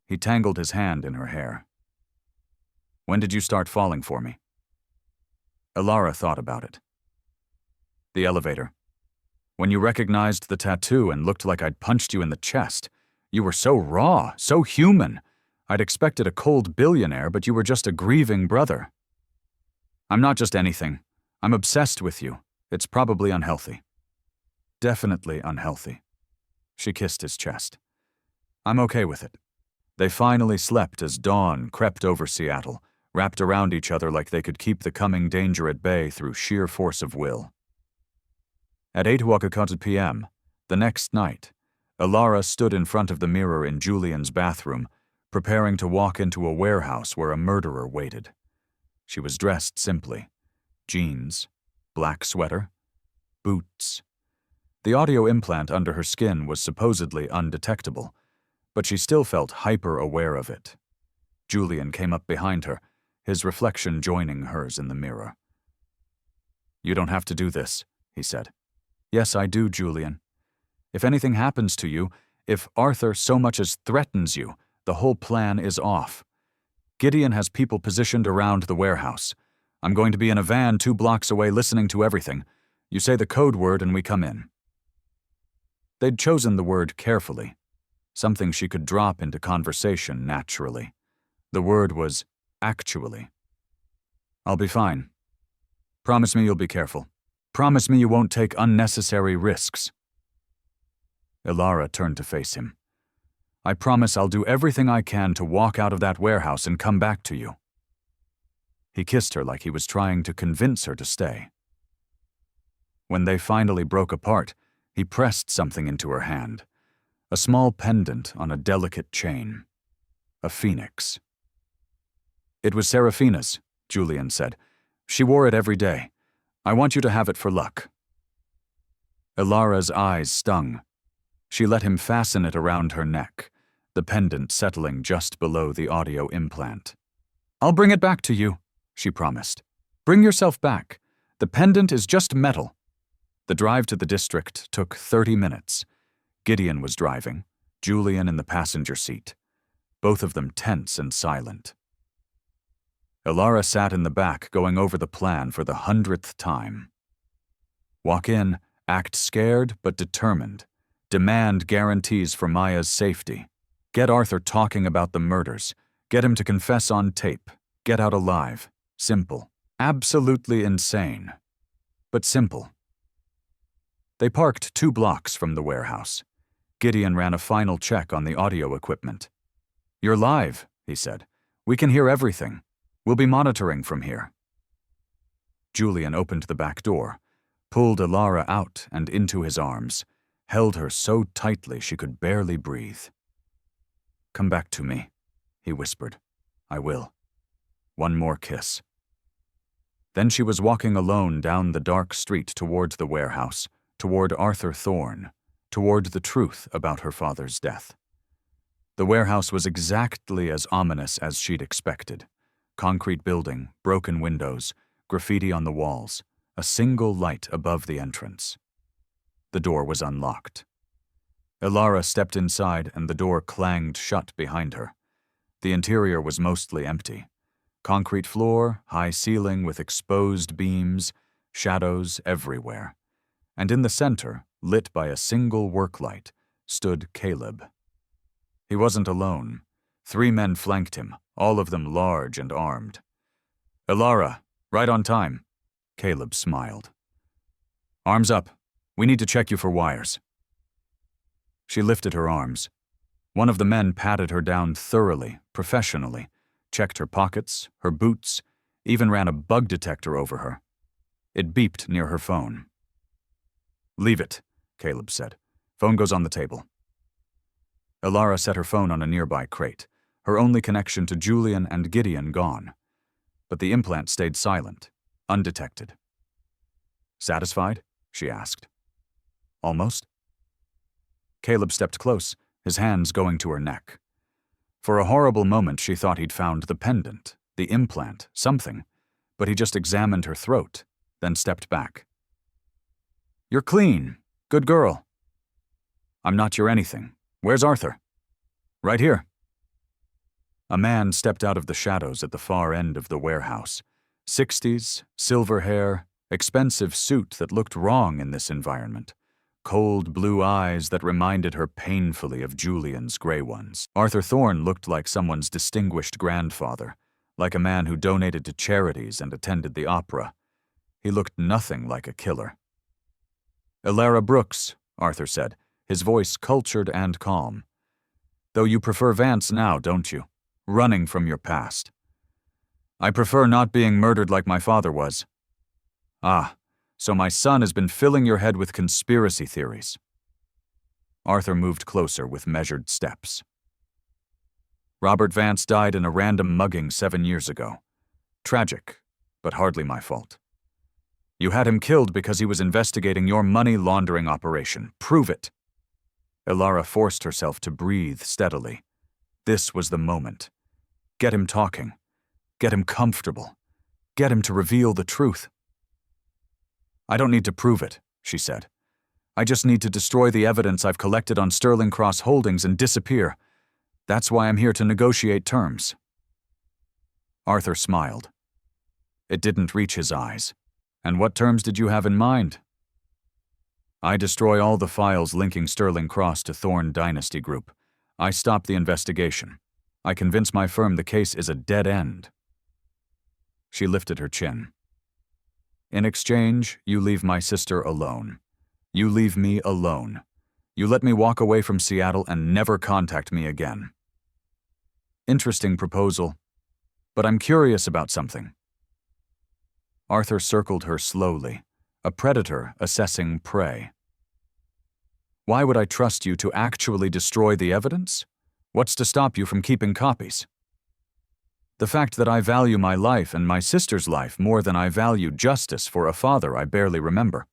He tangled his hand in her hair. When did you start falling for me? Elara thought about it. The elevator. When you recognized the tattoo and looked like I'd punched you in the chest, you were so raw, so human. I'd expected a cold billionaire, but you were just a grieving brother. I'm not just anything. I'm obsessed with you. It's probably unhealthy. Definitely unhealthy. She kissed his chest. I'm okay with it. They finally slept as dawn crept over Seattle, wrapped around each other like they could keep the coming danger at bay through sheer force of will. At 8:00 p.m., the next night, Elara stood in front of the mirror in Julian's bathroom, preparing to walk into a warehouse where a murderer waited. She was dressed simply. Jeans, black sweater, boots. The audio implant under her skin was supposedly undetectable, but she still felt hyper-aware of it. Julian came up behind her, his reflection joining hers in the mirror. "You don't have to do this," he said. "Yes, I do, Julian. If anything happens to you, if Arthur so much as threatens you, the whole plan is off. Gideon has people positioned around the warehouse. I'm going to be in a van 2 blocks away listening to everything. You say the code word and we come in." They'd chosen the word carefully, something she could drop into conversation naturally. The word was actually. "I'll be fine. Promise me you'll be careful. Promise me you won't take unnecessary risks." Ilara turned to face him. "I promise I'll do everything I can to walk out of that warehouse and come back to you." He kissed her like he was trying to convince her to stay. When they finally broke apart, he pressed something into her hand, a small pendant on a delicate chain. A phoenix. "It was Seraphina's," Julian said. "She wore it every day. I want you to have it for luck." Ilara's eyes stung. She let him fasten it around her neck, the pendant settling just below the audio implant. "I'll bring it back to you," she promised. "Bring yourself back. The pendant is just metal." The drive to the district took 30 minutes. Gideon was driving, Julian in the passenger seat, both of them tense and silent. Ilara sat in the back going over the plan for the 100th time. Walk in, act scared but determined. Demand guarantees for Maya's safety. Get Arthur talking about the murders. Get him to confess on tape. Get out alive. Simple. Absolutely insane. But simple. They parked 2 blocks from the warehouse. Gideon ran a final check on the audio equipment. "You're live," he said. "We can hear everything. We'll be monitoring from here." Julian opened the back door, pulled Ilara out and into his arms, held her so tightly she could barely breathe. "Come back to me," he whispered. "I will. One more kiss." Then she was walking alone down the dark street toward the warehouse, toward Arthur Thorne, toward the truth about her father's death. The warehouse was exactly as ominous as she'd expected. Concrete building, broken windows, graffiti on the walls, a single light above the entrance. The door was unlocked. Ilara stepped inside and the door clanged shut behind her. The interior was mostly empty. Concrete floor, high ceiling with exposed beams, shadows everywhere. And in the center, lit by a single work light, stood Caleb. He wasn't alone. 3 men flanked him, all of them large and armed. "Ilara, right on time," Caleb smiled. "Arms up. We need to check you for wires." She lifted her arms. One of the men patted her down thoroughly, professionally, checked her pockets, her boots, even ran a bug detector over her. It beeped near her phone. "Leave it," Caleb said. "Phone goes on the table." Ilara set her phone on a nearby crate, her only connection to Julian and Gideon gone. But the implant stayed silent, undetected. "Satisfied?" she asked. "Almost." Caleb stepped close, his hands going to her neck. For a horrible moment she thought he'd found the pendant, the implant, something, but he just examined her throat, then stepped back. "You're clean. Good girl." "I'm not your anything. Where's Arthur?" "Right here." A man stepped out of the shadows at the far end of the warehouse. 60s, silver hair, expensive suit that looked wrong in this environment. Cold blue eyes that reminded her painfully of Julian's gray ones. Arthur Thorne looked like someone's distinguished grandfather, like a man who donated to charities and attended the opera. He looked nothing like a killer. "Ilara Brooks," Arthur said, his voice cultured and calm. "Though you prefer Vance now, don't you? Running from your past." "I prefer not being murdered like my father was." "Ah, so my son has been filling your head with conspiracy theories." Arthur moved closer with measured steps. Robert Vance died in a random mugging 7 years ago. Tragic, but hardly my fault. You had him killed because he was investigating your money laundering operation. Prove it." Ilara forced herself to breathe steadily. This was the moment. Get him talking. Get him comfortable. Get him to reveal the truth. "I don't need to prove it," she said. "I just need to destroy the evidence I've collected on Sterling Cross Holdings and disappear. That's why I'm here to negotiate terms." Arthur smiled. It didn't reach his eyes. "And what terms did you have in mind?" "I destroy all the files linking Sterling Cross to Thorne Dynasty Group. I stop the investigation. I convince my firm the case is a dead end." She lifted her chin. "In exchange, you leave my sister alone. You leave me alone. You let me walk away from Seattle and never contact me again." "Interesting proposal, but I'm curious about something." Arthur circled her slowly, a predator assessing prey. "Why would I trust you to actually destroy the evidence? What's to stop you from keeping copies?" "The fact that I value my life and my sister's life more than I value justice for a father I barely remember."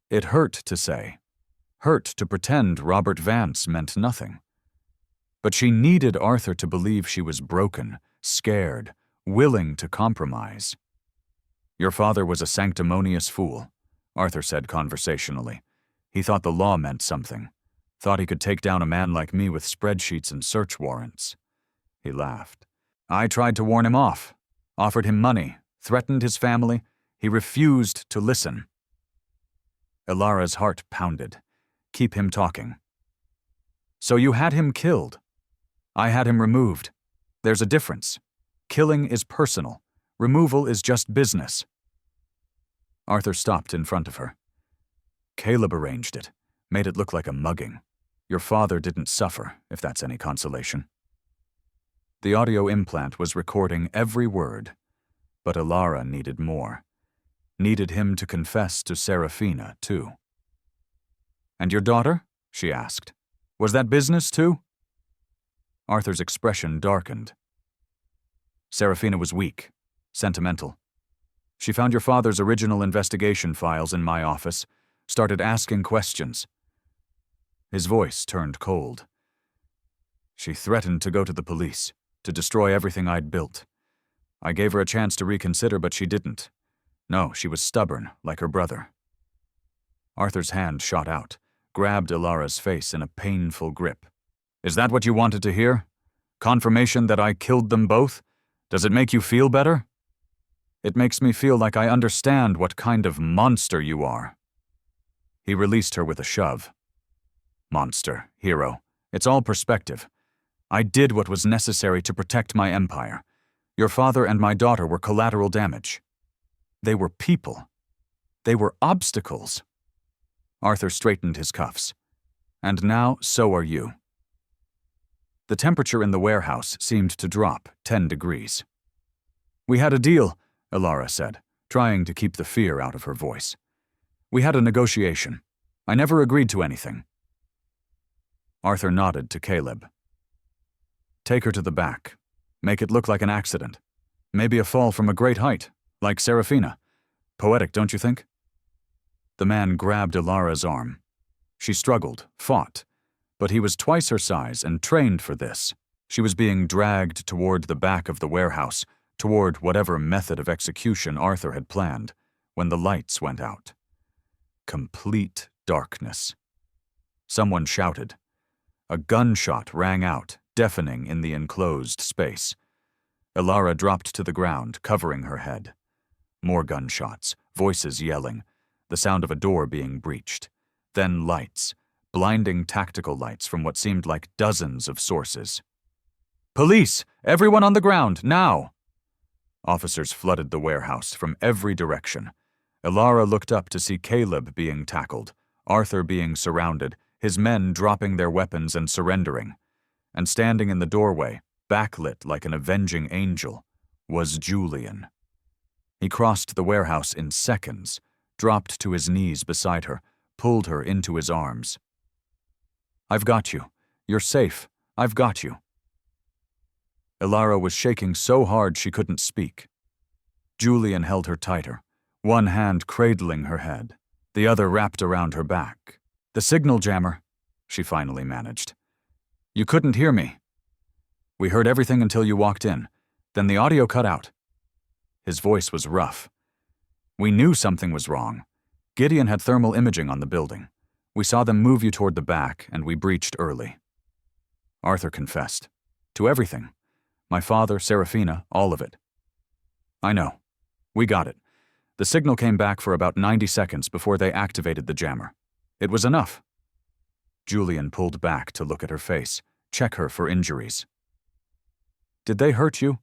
It hurt to say. Hurt to pretend Robert Vance meant nothing. But she needed Arthur to believe she was broken, scared, willing to compromise. "Your father was a sanctimonious fool," Arthur said conversationally. "He thought the law meant something. Thought he could take down a man like me with spreadsheets and search warrants." He laughed. "I tried to warn him off, offered him money, threatened his family. He refused to listen." Ilara's heart pounded. "Keep him talking." "So you had him killed. I had him removed. There's a difference. Killing is personal. Removal is just business." Arthur stopped in front of her. "Caleb arranged it, made it look like a mugging. Your father didn't suffer, if that's any consolation." The audio implant was recording every word, but Ilara needed more. Needed him to confess to Serafina, too. "And your daughter?" she asked. "Was that business, too?" Arthur's expression darkened. "Serafina was weak, sentimental. She found your father's original investigation files in my office, started asking questions." His voice turned cold. "She threatened to go to the police, to destroy everything I'd built. I gave her a chance to reconsider, but she didn't. No, she was stubborn, like her brother." Arthur's hand shot out, grabbed Ilara's face in a painful grip. "Is that what you wanted to hear? Confirmation that I killed them both? Does it make you feel better?" "It makes me feel like I understand what kind of monster you are." He released her with a shove. "Monster, hero, it's all perspective. I did what was necessary to protect my empire. Your father and my daughter were collateral damage. They were people. They were obstacles." Arthur straightened his cuffs. "And now, so are you." The temperature in the warehouse seemed to drop 10 degrees. "We had a deal," Ilara said, trying to keep the fear out of her voice. "We had a negotiation. I never agreed to anything." Arthur nodded to Caleb. "Take her to the back. Make it look like an accident. Maybe a fall from a great height, like Serafina. Poetic, don't you think?" The man grabbed Ilara's arm. She struggled, fought, but he was twice her size and trained for this. She was being dragged toward the back of the warehouse, toward whatever method of execution Arthur had planned, when the lights went out. Complete darkness. Someone shouted. A gunshot rang out, deafening in the enclosed space. Ilara dropped to the ground, covering her head. More gunshots, voices yelling, the sound of a door being breached. Then lights, blinding tactical lights from what seemed like dozens of sources. "Police! Everyone on the ground, now!" Officers flooded the warehouse from every direction. Ilara looked up to see Caleb being tackled, Arthur being surrounded, his men dropping their weapons and surrendering. And standing in the doorway, backlit like an avenging angel, was Julian. He crossed the warehouse in seconds, dropped to his knees beside her, pulled her into his arms. "I've got you. You're safe. I've got you." Ilara was shaking so hard she couldn't speak. Julian held her tighter, one hand cradling her head, the other wrapped around her back. "The signal jammer," she finally managed. "You couldn't hear me. We heard everything until you walked in. Then the audio cut out." His voice was rough. "We knew something was wrong. Gideon had thermal imaging on the building. We saw them move you toward the back, and we breached early." Arthur confessed. "To everything. My father, Serafina, all of it." "I know. We got it. The signal came back for about 90 seconds before they activated the jammer. It was enough." Julian pulled back to look at her face, check her for injuries. "Did they hurt you?"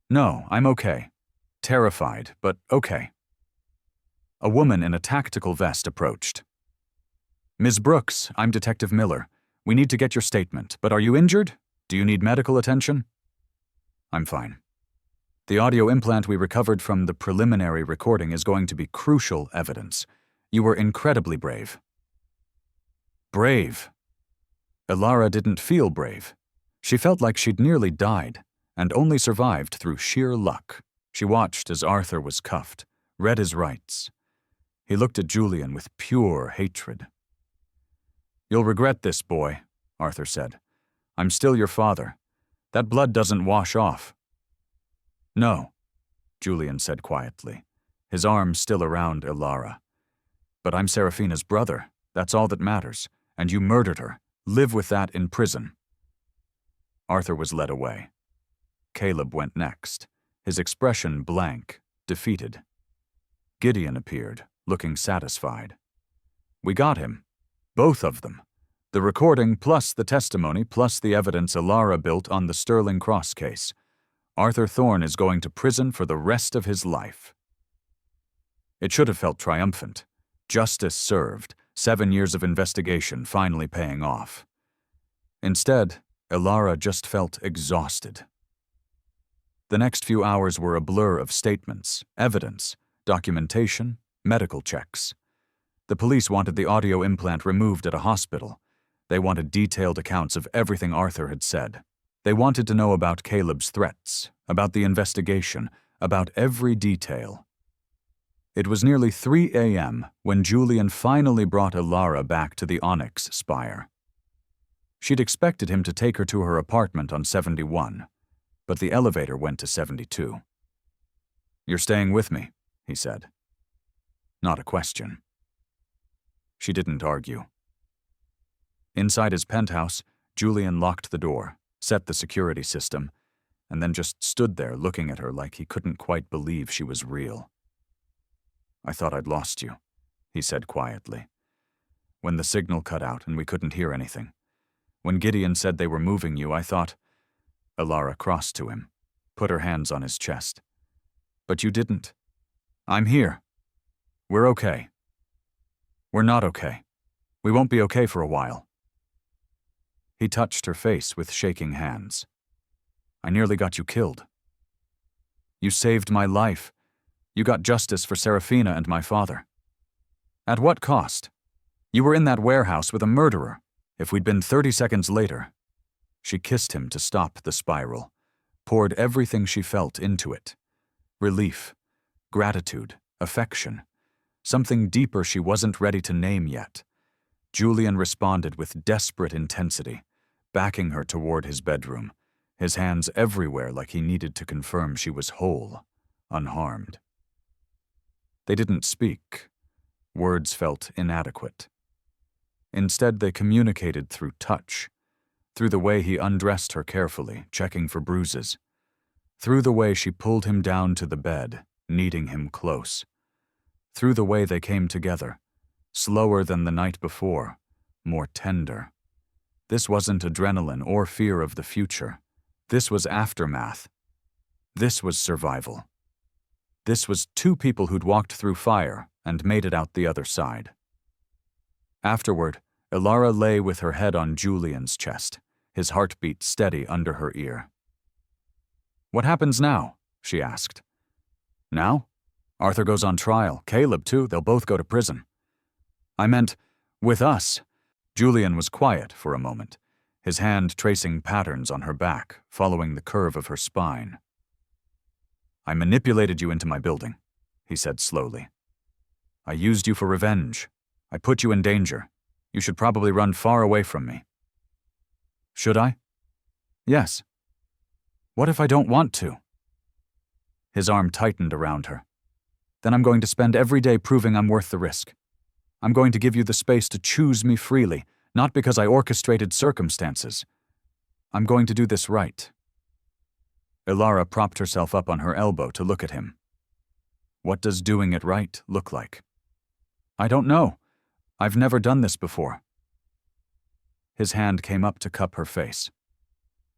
"No, I'm okay. Terrified, but okay." A woman in a tactical vest approached. "Ms. Brooks, I'm Detective Miller. We need to get your statement, but are you injured? Do you need medical attention?" "I'm fine. The audio implant we recovered from the preliminary recording is going to be crucial evidence. You were incredibly brave." Brave? Ilara didn't feel brave. She felt like she'd nearly died, and only survived through sheer luck. She watched as Arthur was cuffed, read his rights. He looked at Julian with pure hatred. "You'll regret this, boy," Arthur said. "I'm still your father. That blood doesn't wash off." "No," Julian said quietly, his arm still around Ilara. "But I'm Serafina's brother. That's all that matters. And you murdered her. Live with that in prison." Arthur was led away. Caleb went next, his expression blank, defeated. Gideon appeared, looking satisfied. "We got him. Both of them. The recording plus the testimony plus the evidence Ilara built on the Sterling Cross case. Arthur Thorne is going to prison for the rest of his life." It should have felt triumphant. Justice served, 7 years of investigation finally paying off. Instead, Ilara just felt exhausted. The next few hours were a blur of statements, evidence, documentation, medical checks. The police wanted the audio implant removed at a hospital. They wanted detailed accounts of everything Arthur had said. They wanted to know about Caleb's threats, about the investigation, about every detail. It was nearly 3 a.m. when Julian finally brought Ilara back to the Onyx spire. She'd expected him to take her to her apartment on 71, but the elevator went to 72. "You're staying with me," he said. Not a question. She didn't argue. Inside his penthouse, Julian locked the door, set the security system, and then just stood there looking at her like he couldn't quite believe she was real. "I thought I'd lost you," he said quietly. "When the signal cut out and we couldn't hear anything. When Gideon said they were moving you, I thought—" Ilara crossed to him, put her hands on his chest. "But you didn't. I'm here. We're okay." "We're not okay. We won't be okay for a while." He touched her face with shaking hands. "I nearly got you killed. You saved my life. You got justice for Serafina and my father. At what cost? You were in that warehouse with a murderer. If we'd been 30 seconds later..." She kissed him to stop the spiral, poured everything she felt into it. Relief, gratitude, affection. Something deeper she wasn't ready to name yet. Julian responded with desperate intensity, backing her toward his bedroom, his hands everywhere like he needed to confirm she was whole, unharmed. They didn't speak. Words felt inadequate. Instead, they communicated through touch, through the way he undressed her carefully, checking for bruises, through the way she pulled him down to the bed, kneading him close, through the way they came together, slower than the night before, more tender. This wasn't adrenaline or fear of the future. This was aftermath. This was survival. This was two people who'd walked through fire and made it out the other side. Afterward, Ilara lay with her head on Julian's chest, his heartbeat steady under her ear. "What happens now?" she asked. "Now? Arthur goes on trial. Caleb, too. They'll both go to prison." "I meant, with us." Julian was quiet for a moment, his hand tracing patterns on her back, following the curve of her spine. "I manipulated you into my building," he said slowly. "I used you for revenge. I put you in danger. You should probably run far away from me." "Should I?" "Yes." "What if I don't want to?" His arm tightened around her. "Then I'm going to spend every day proving I'm worth the risk. I'm going to give you the space to choose me freely, not because I orchestrated circumstances. I'm going to do this right." Ilara propped herself up on her elbow to look at him. "What does doing it right look like?" "I don't know. I've never done this before." His hand came up to cup her face.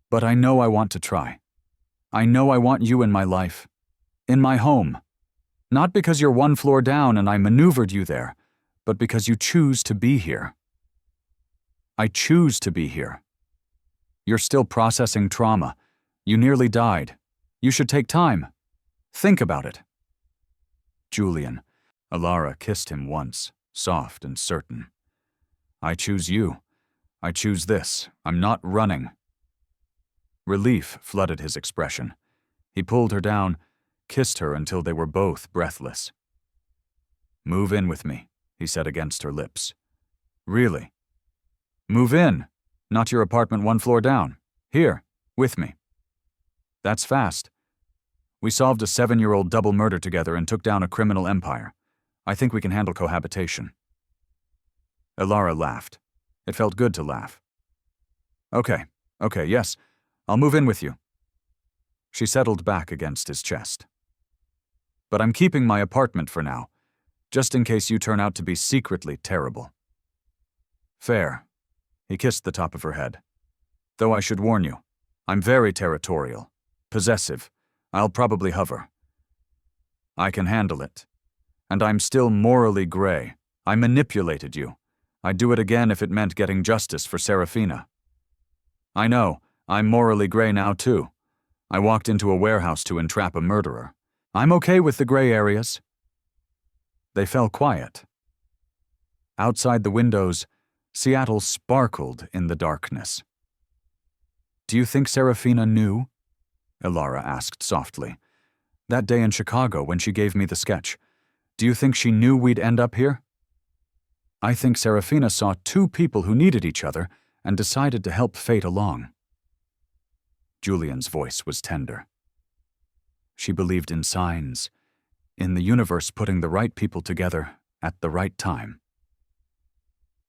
"But I know I want to try. I know I want you in my life. In my home. Not because you're one floor down and I maneuvered you there, but because you choose to be here." "I choose to be here. You're still processing trauma. You nearly died. You should take time. Think about it." "Julian," Ilara kissed him once, soft and certain. "I choose you. I choose this. I'm not running." Relief flooded his expression. He pulled her down, kissed her until they were both breathless. "Move in with me," he said against her lips. "Really?" "Move in. Not your apartment one floor down. Here, with me." "That's fast. We solved a 7-year-old double murder together and took down a criminal empire. I think we can handle cohabitation." Ilara laughed. It felt good to laugh. Okay, yes. I'll move in with you." She settled back against his chest. "But I'm keeping my apartment for now, just in case you turn out to be secretly terrible." "Fair." He kissed the top of her head. "Though I should warn you, I'm very territorial, possessive. I'll probably hover." "I can handle it. And I'm still morally gray. I manipulated you. I'd do it again if it meant getting justice for Serafina." "I know. I'm morally gray now, too. I walked into a warehouse to entrap a murderer. I'm okay with the gray areas." They fell quiet. Outside the windows, Seattle sparkled in the darkness. "Do you think Serafina knew?" Ilara asked softly. "That day in Chicago when she gave me the sketch. Do you think she knew we'd end up here?" "I think Serafina saw two people who needed each other and decided to help fate along." Julian's voice was tender. "She believed in signs, in the universe putting the right people together at the right time."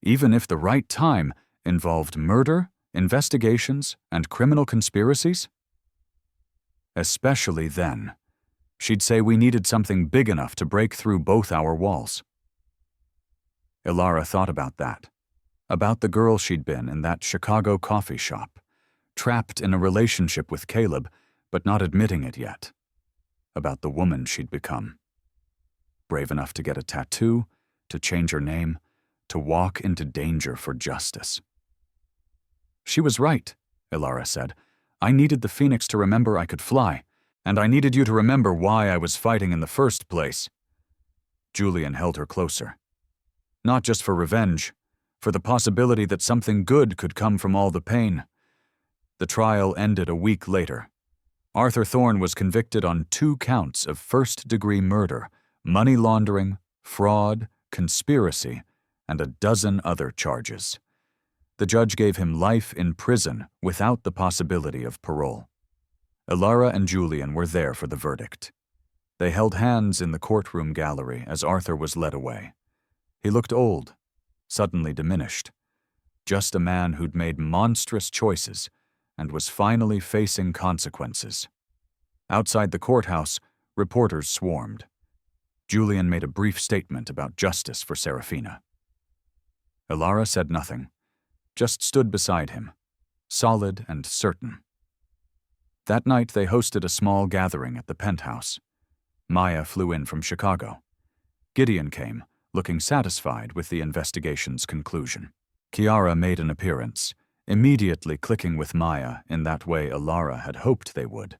"Even if the right time involved murder, investigations, and criminal conspiracies?" "Especially then. She'd say we needed something big enough to break through both our walls." Ilara thought about that, about the girl she'd been in that Chicago coffee shop, trapped in a relationship with Caleb, but not admitting it yet, about the woman she'd become. Brave enough to get a tattoo, to change her name, to walk into danger for justice. "She was right," Ilara said. "I needed the Phoenix to remember I could fly, and I needed you to remember why I was fighting in the first place." Julian held her closer. Not just for revenge, for the possibility that something good could come from all the pain. The trial ended a week later. Arthur Thorne was convicted on 2 counts of first-degree murder, money laundering, fraud, conspiracy, and a dozen other charges. The judge gave him life in prison without the possibility of parole. Ilara and Julian were there for the verdict. They held hands in the courtroom gallery as Arthur was led away. He looked old, suddenly diminished. Just a man who'd made monstrous choices and was finally facing consequences. Outside the courthouse, reporters swarmed. Julian made a brief statement about justice for Serafina. Ilara said nothing, just stood beside him, solid and certain. That night they hosted a small gathering at the penthouse. Maya flew in from Chicago. Gideon came, looking satisfied with the investigation's conclusion. Kiara made an appearance, immediately clicking with Maya in that way Ilara had hoped they would.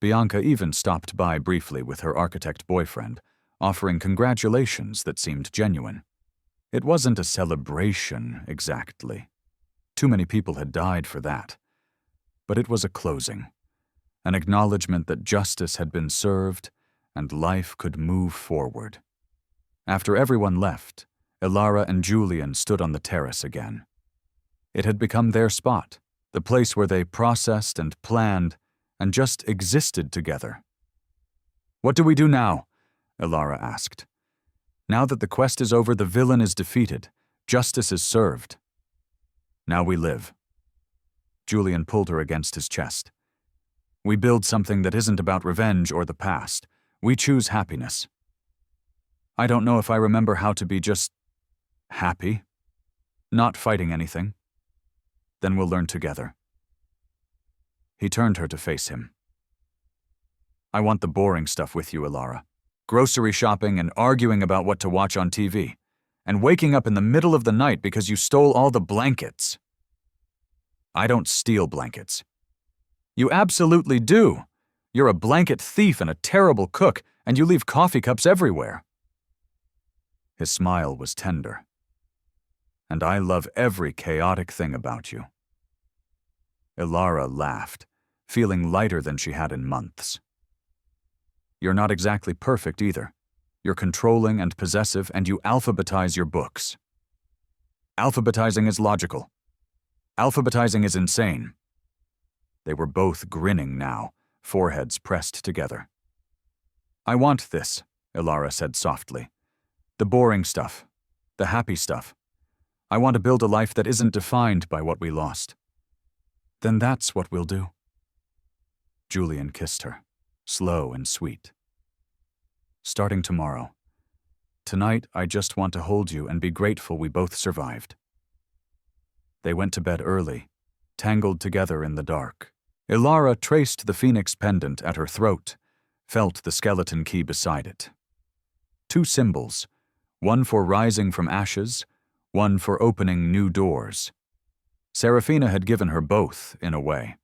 Bianca even stopped by briefly with her architect boyfriend, offering congratulations that seemed genuine. It wasn't a celebration, exactly. Too many people had died for that. But it was a closing, an acknowledgement that justice had been served and life could move forward. After everyone left, Ilara and Julian stood on the terrace again. It had become their spot, the place where they processed and planned and just existed together. "What do we do now?" Ilara asked. "Now that the quest is over, the villain is defeated. Justice is served. Now we live." Julian pulled her against his chest. "We build something that isn't about revenge or the past. We choose happiness." "I don't know if I remember how to be just happy. Not fighting anything. Then we'll learn together." He turned her to face him. "I want the boring stuff with you, Ilara. Grocery shopping and arguing about what to watch on TV. And waking up in the middle of the night because you stole all the blankets." "I don't steal blankets." "You absolutely do. You're a blanket thief and a terrible cook, and you leave coffee cups everywhere." His smile was tender. "And I love every chaotic thing about you." Ilara laughed, feeling lighter than she had in months. "You're not exactly perfect either. You're controlling and possessive, and you alphabetize your books." "Alphabetizing is logical. Alphabetizing is insane." They were both grinning now, foreheads pressed together. "I want this," Ilara said softly. "The boring stuff. The happy stuff. I want to build a life that isn't defined by what we lost." "Then that's what we'll do." Julian kissed her, slow and sweet. "Starting tomorrow. Tonight, I just want to hold you and be grateful we both survived." They went to bed early, tangled together in the dark. Ilara traced the phoenix pendant at her throat, felt the skeleton key beside it. Two symbols, one for rising from ashes, one for opening new doors. Serafina had given her both, in a way.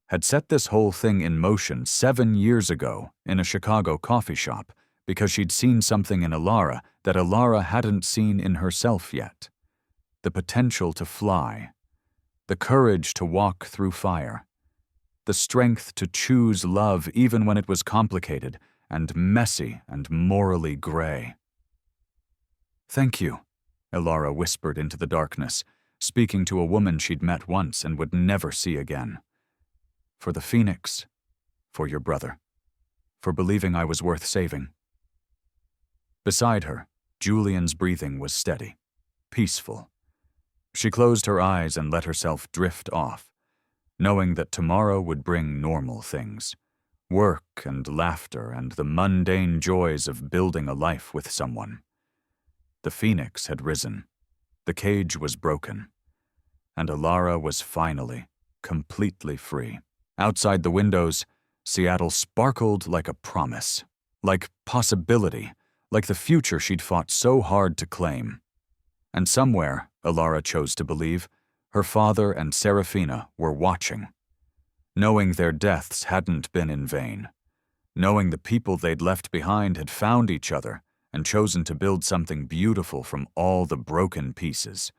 Had set this whole thing in motion 7 years ago in a Chicago coffee shop because she'd seen something in Ilara that Ilara hadn't seen in herself yet. The potential to fly, the courage to walk through fire, the strength to choose love even when it was complicated and messy and morally gray. "Thank you," Ilara whispered into the darkness, speaking to a woman she'd met once and would never see again. "For the phoenix, for your brother, for believing I was worth saving." Beside her, Julian's breathing was steady, peaceful. She closed her eyes and let herself drift off, knowing that tomorrow would bring normal things, work and laughter and the mundane joys of building a life with someone. The phoenix had risen, the cage was broken, and Ilara was finally, completely free. Outside the windows, Seattle sparkled like a promise, like possibility, like the future she'd fought so hard to claim. And somewhere, Ilara chose to believe, her father and Serafina were watching, knowing their deaths hadn't been in vain, knowing the people they'd left behind had found each other and chosen to build something beautiful from all the broken pieces.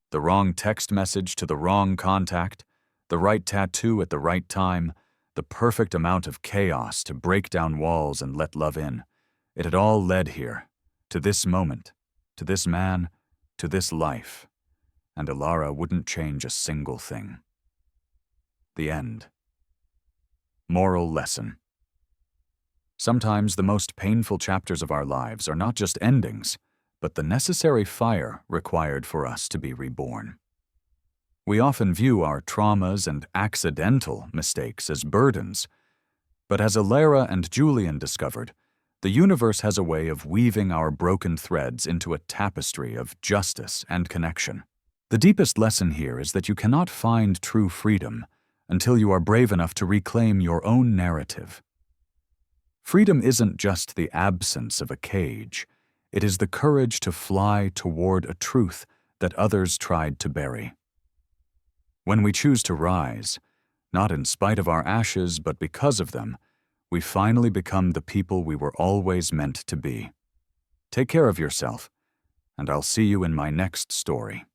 The wrong text message to the wrong contact, the right tattoo at the right time, the perfect amount of chaos to break down walls and let love in. It had all led here, to this moment, to this man, to this life, and Ilara wouldn't change a single thing. The end. Moral lesson. Sometimes the most painful chapters of our lives are not just endings, but the necessary fire required for us to be reborn. We often view our traumas and accidental mistakes as burdens, but as Ilara and Julian discovered, the universe has a way of weaving our broken threads into a tapestry of justice and connection. The deepest lesson here is that you cannot find true freedom until you are brave enough to reclaim your own narrative. Freedom isn't just the absence of a cage, it is the courage to fly toward a truth that others tried to bury. When we choose to rise, not in spite of our ashes but because of them, we finally become the people we were always meant to be. Take care of yourself, and I'll see you in my next story.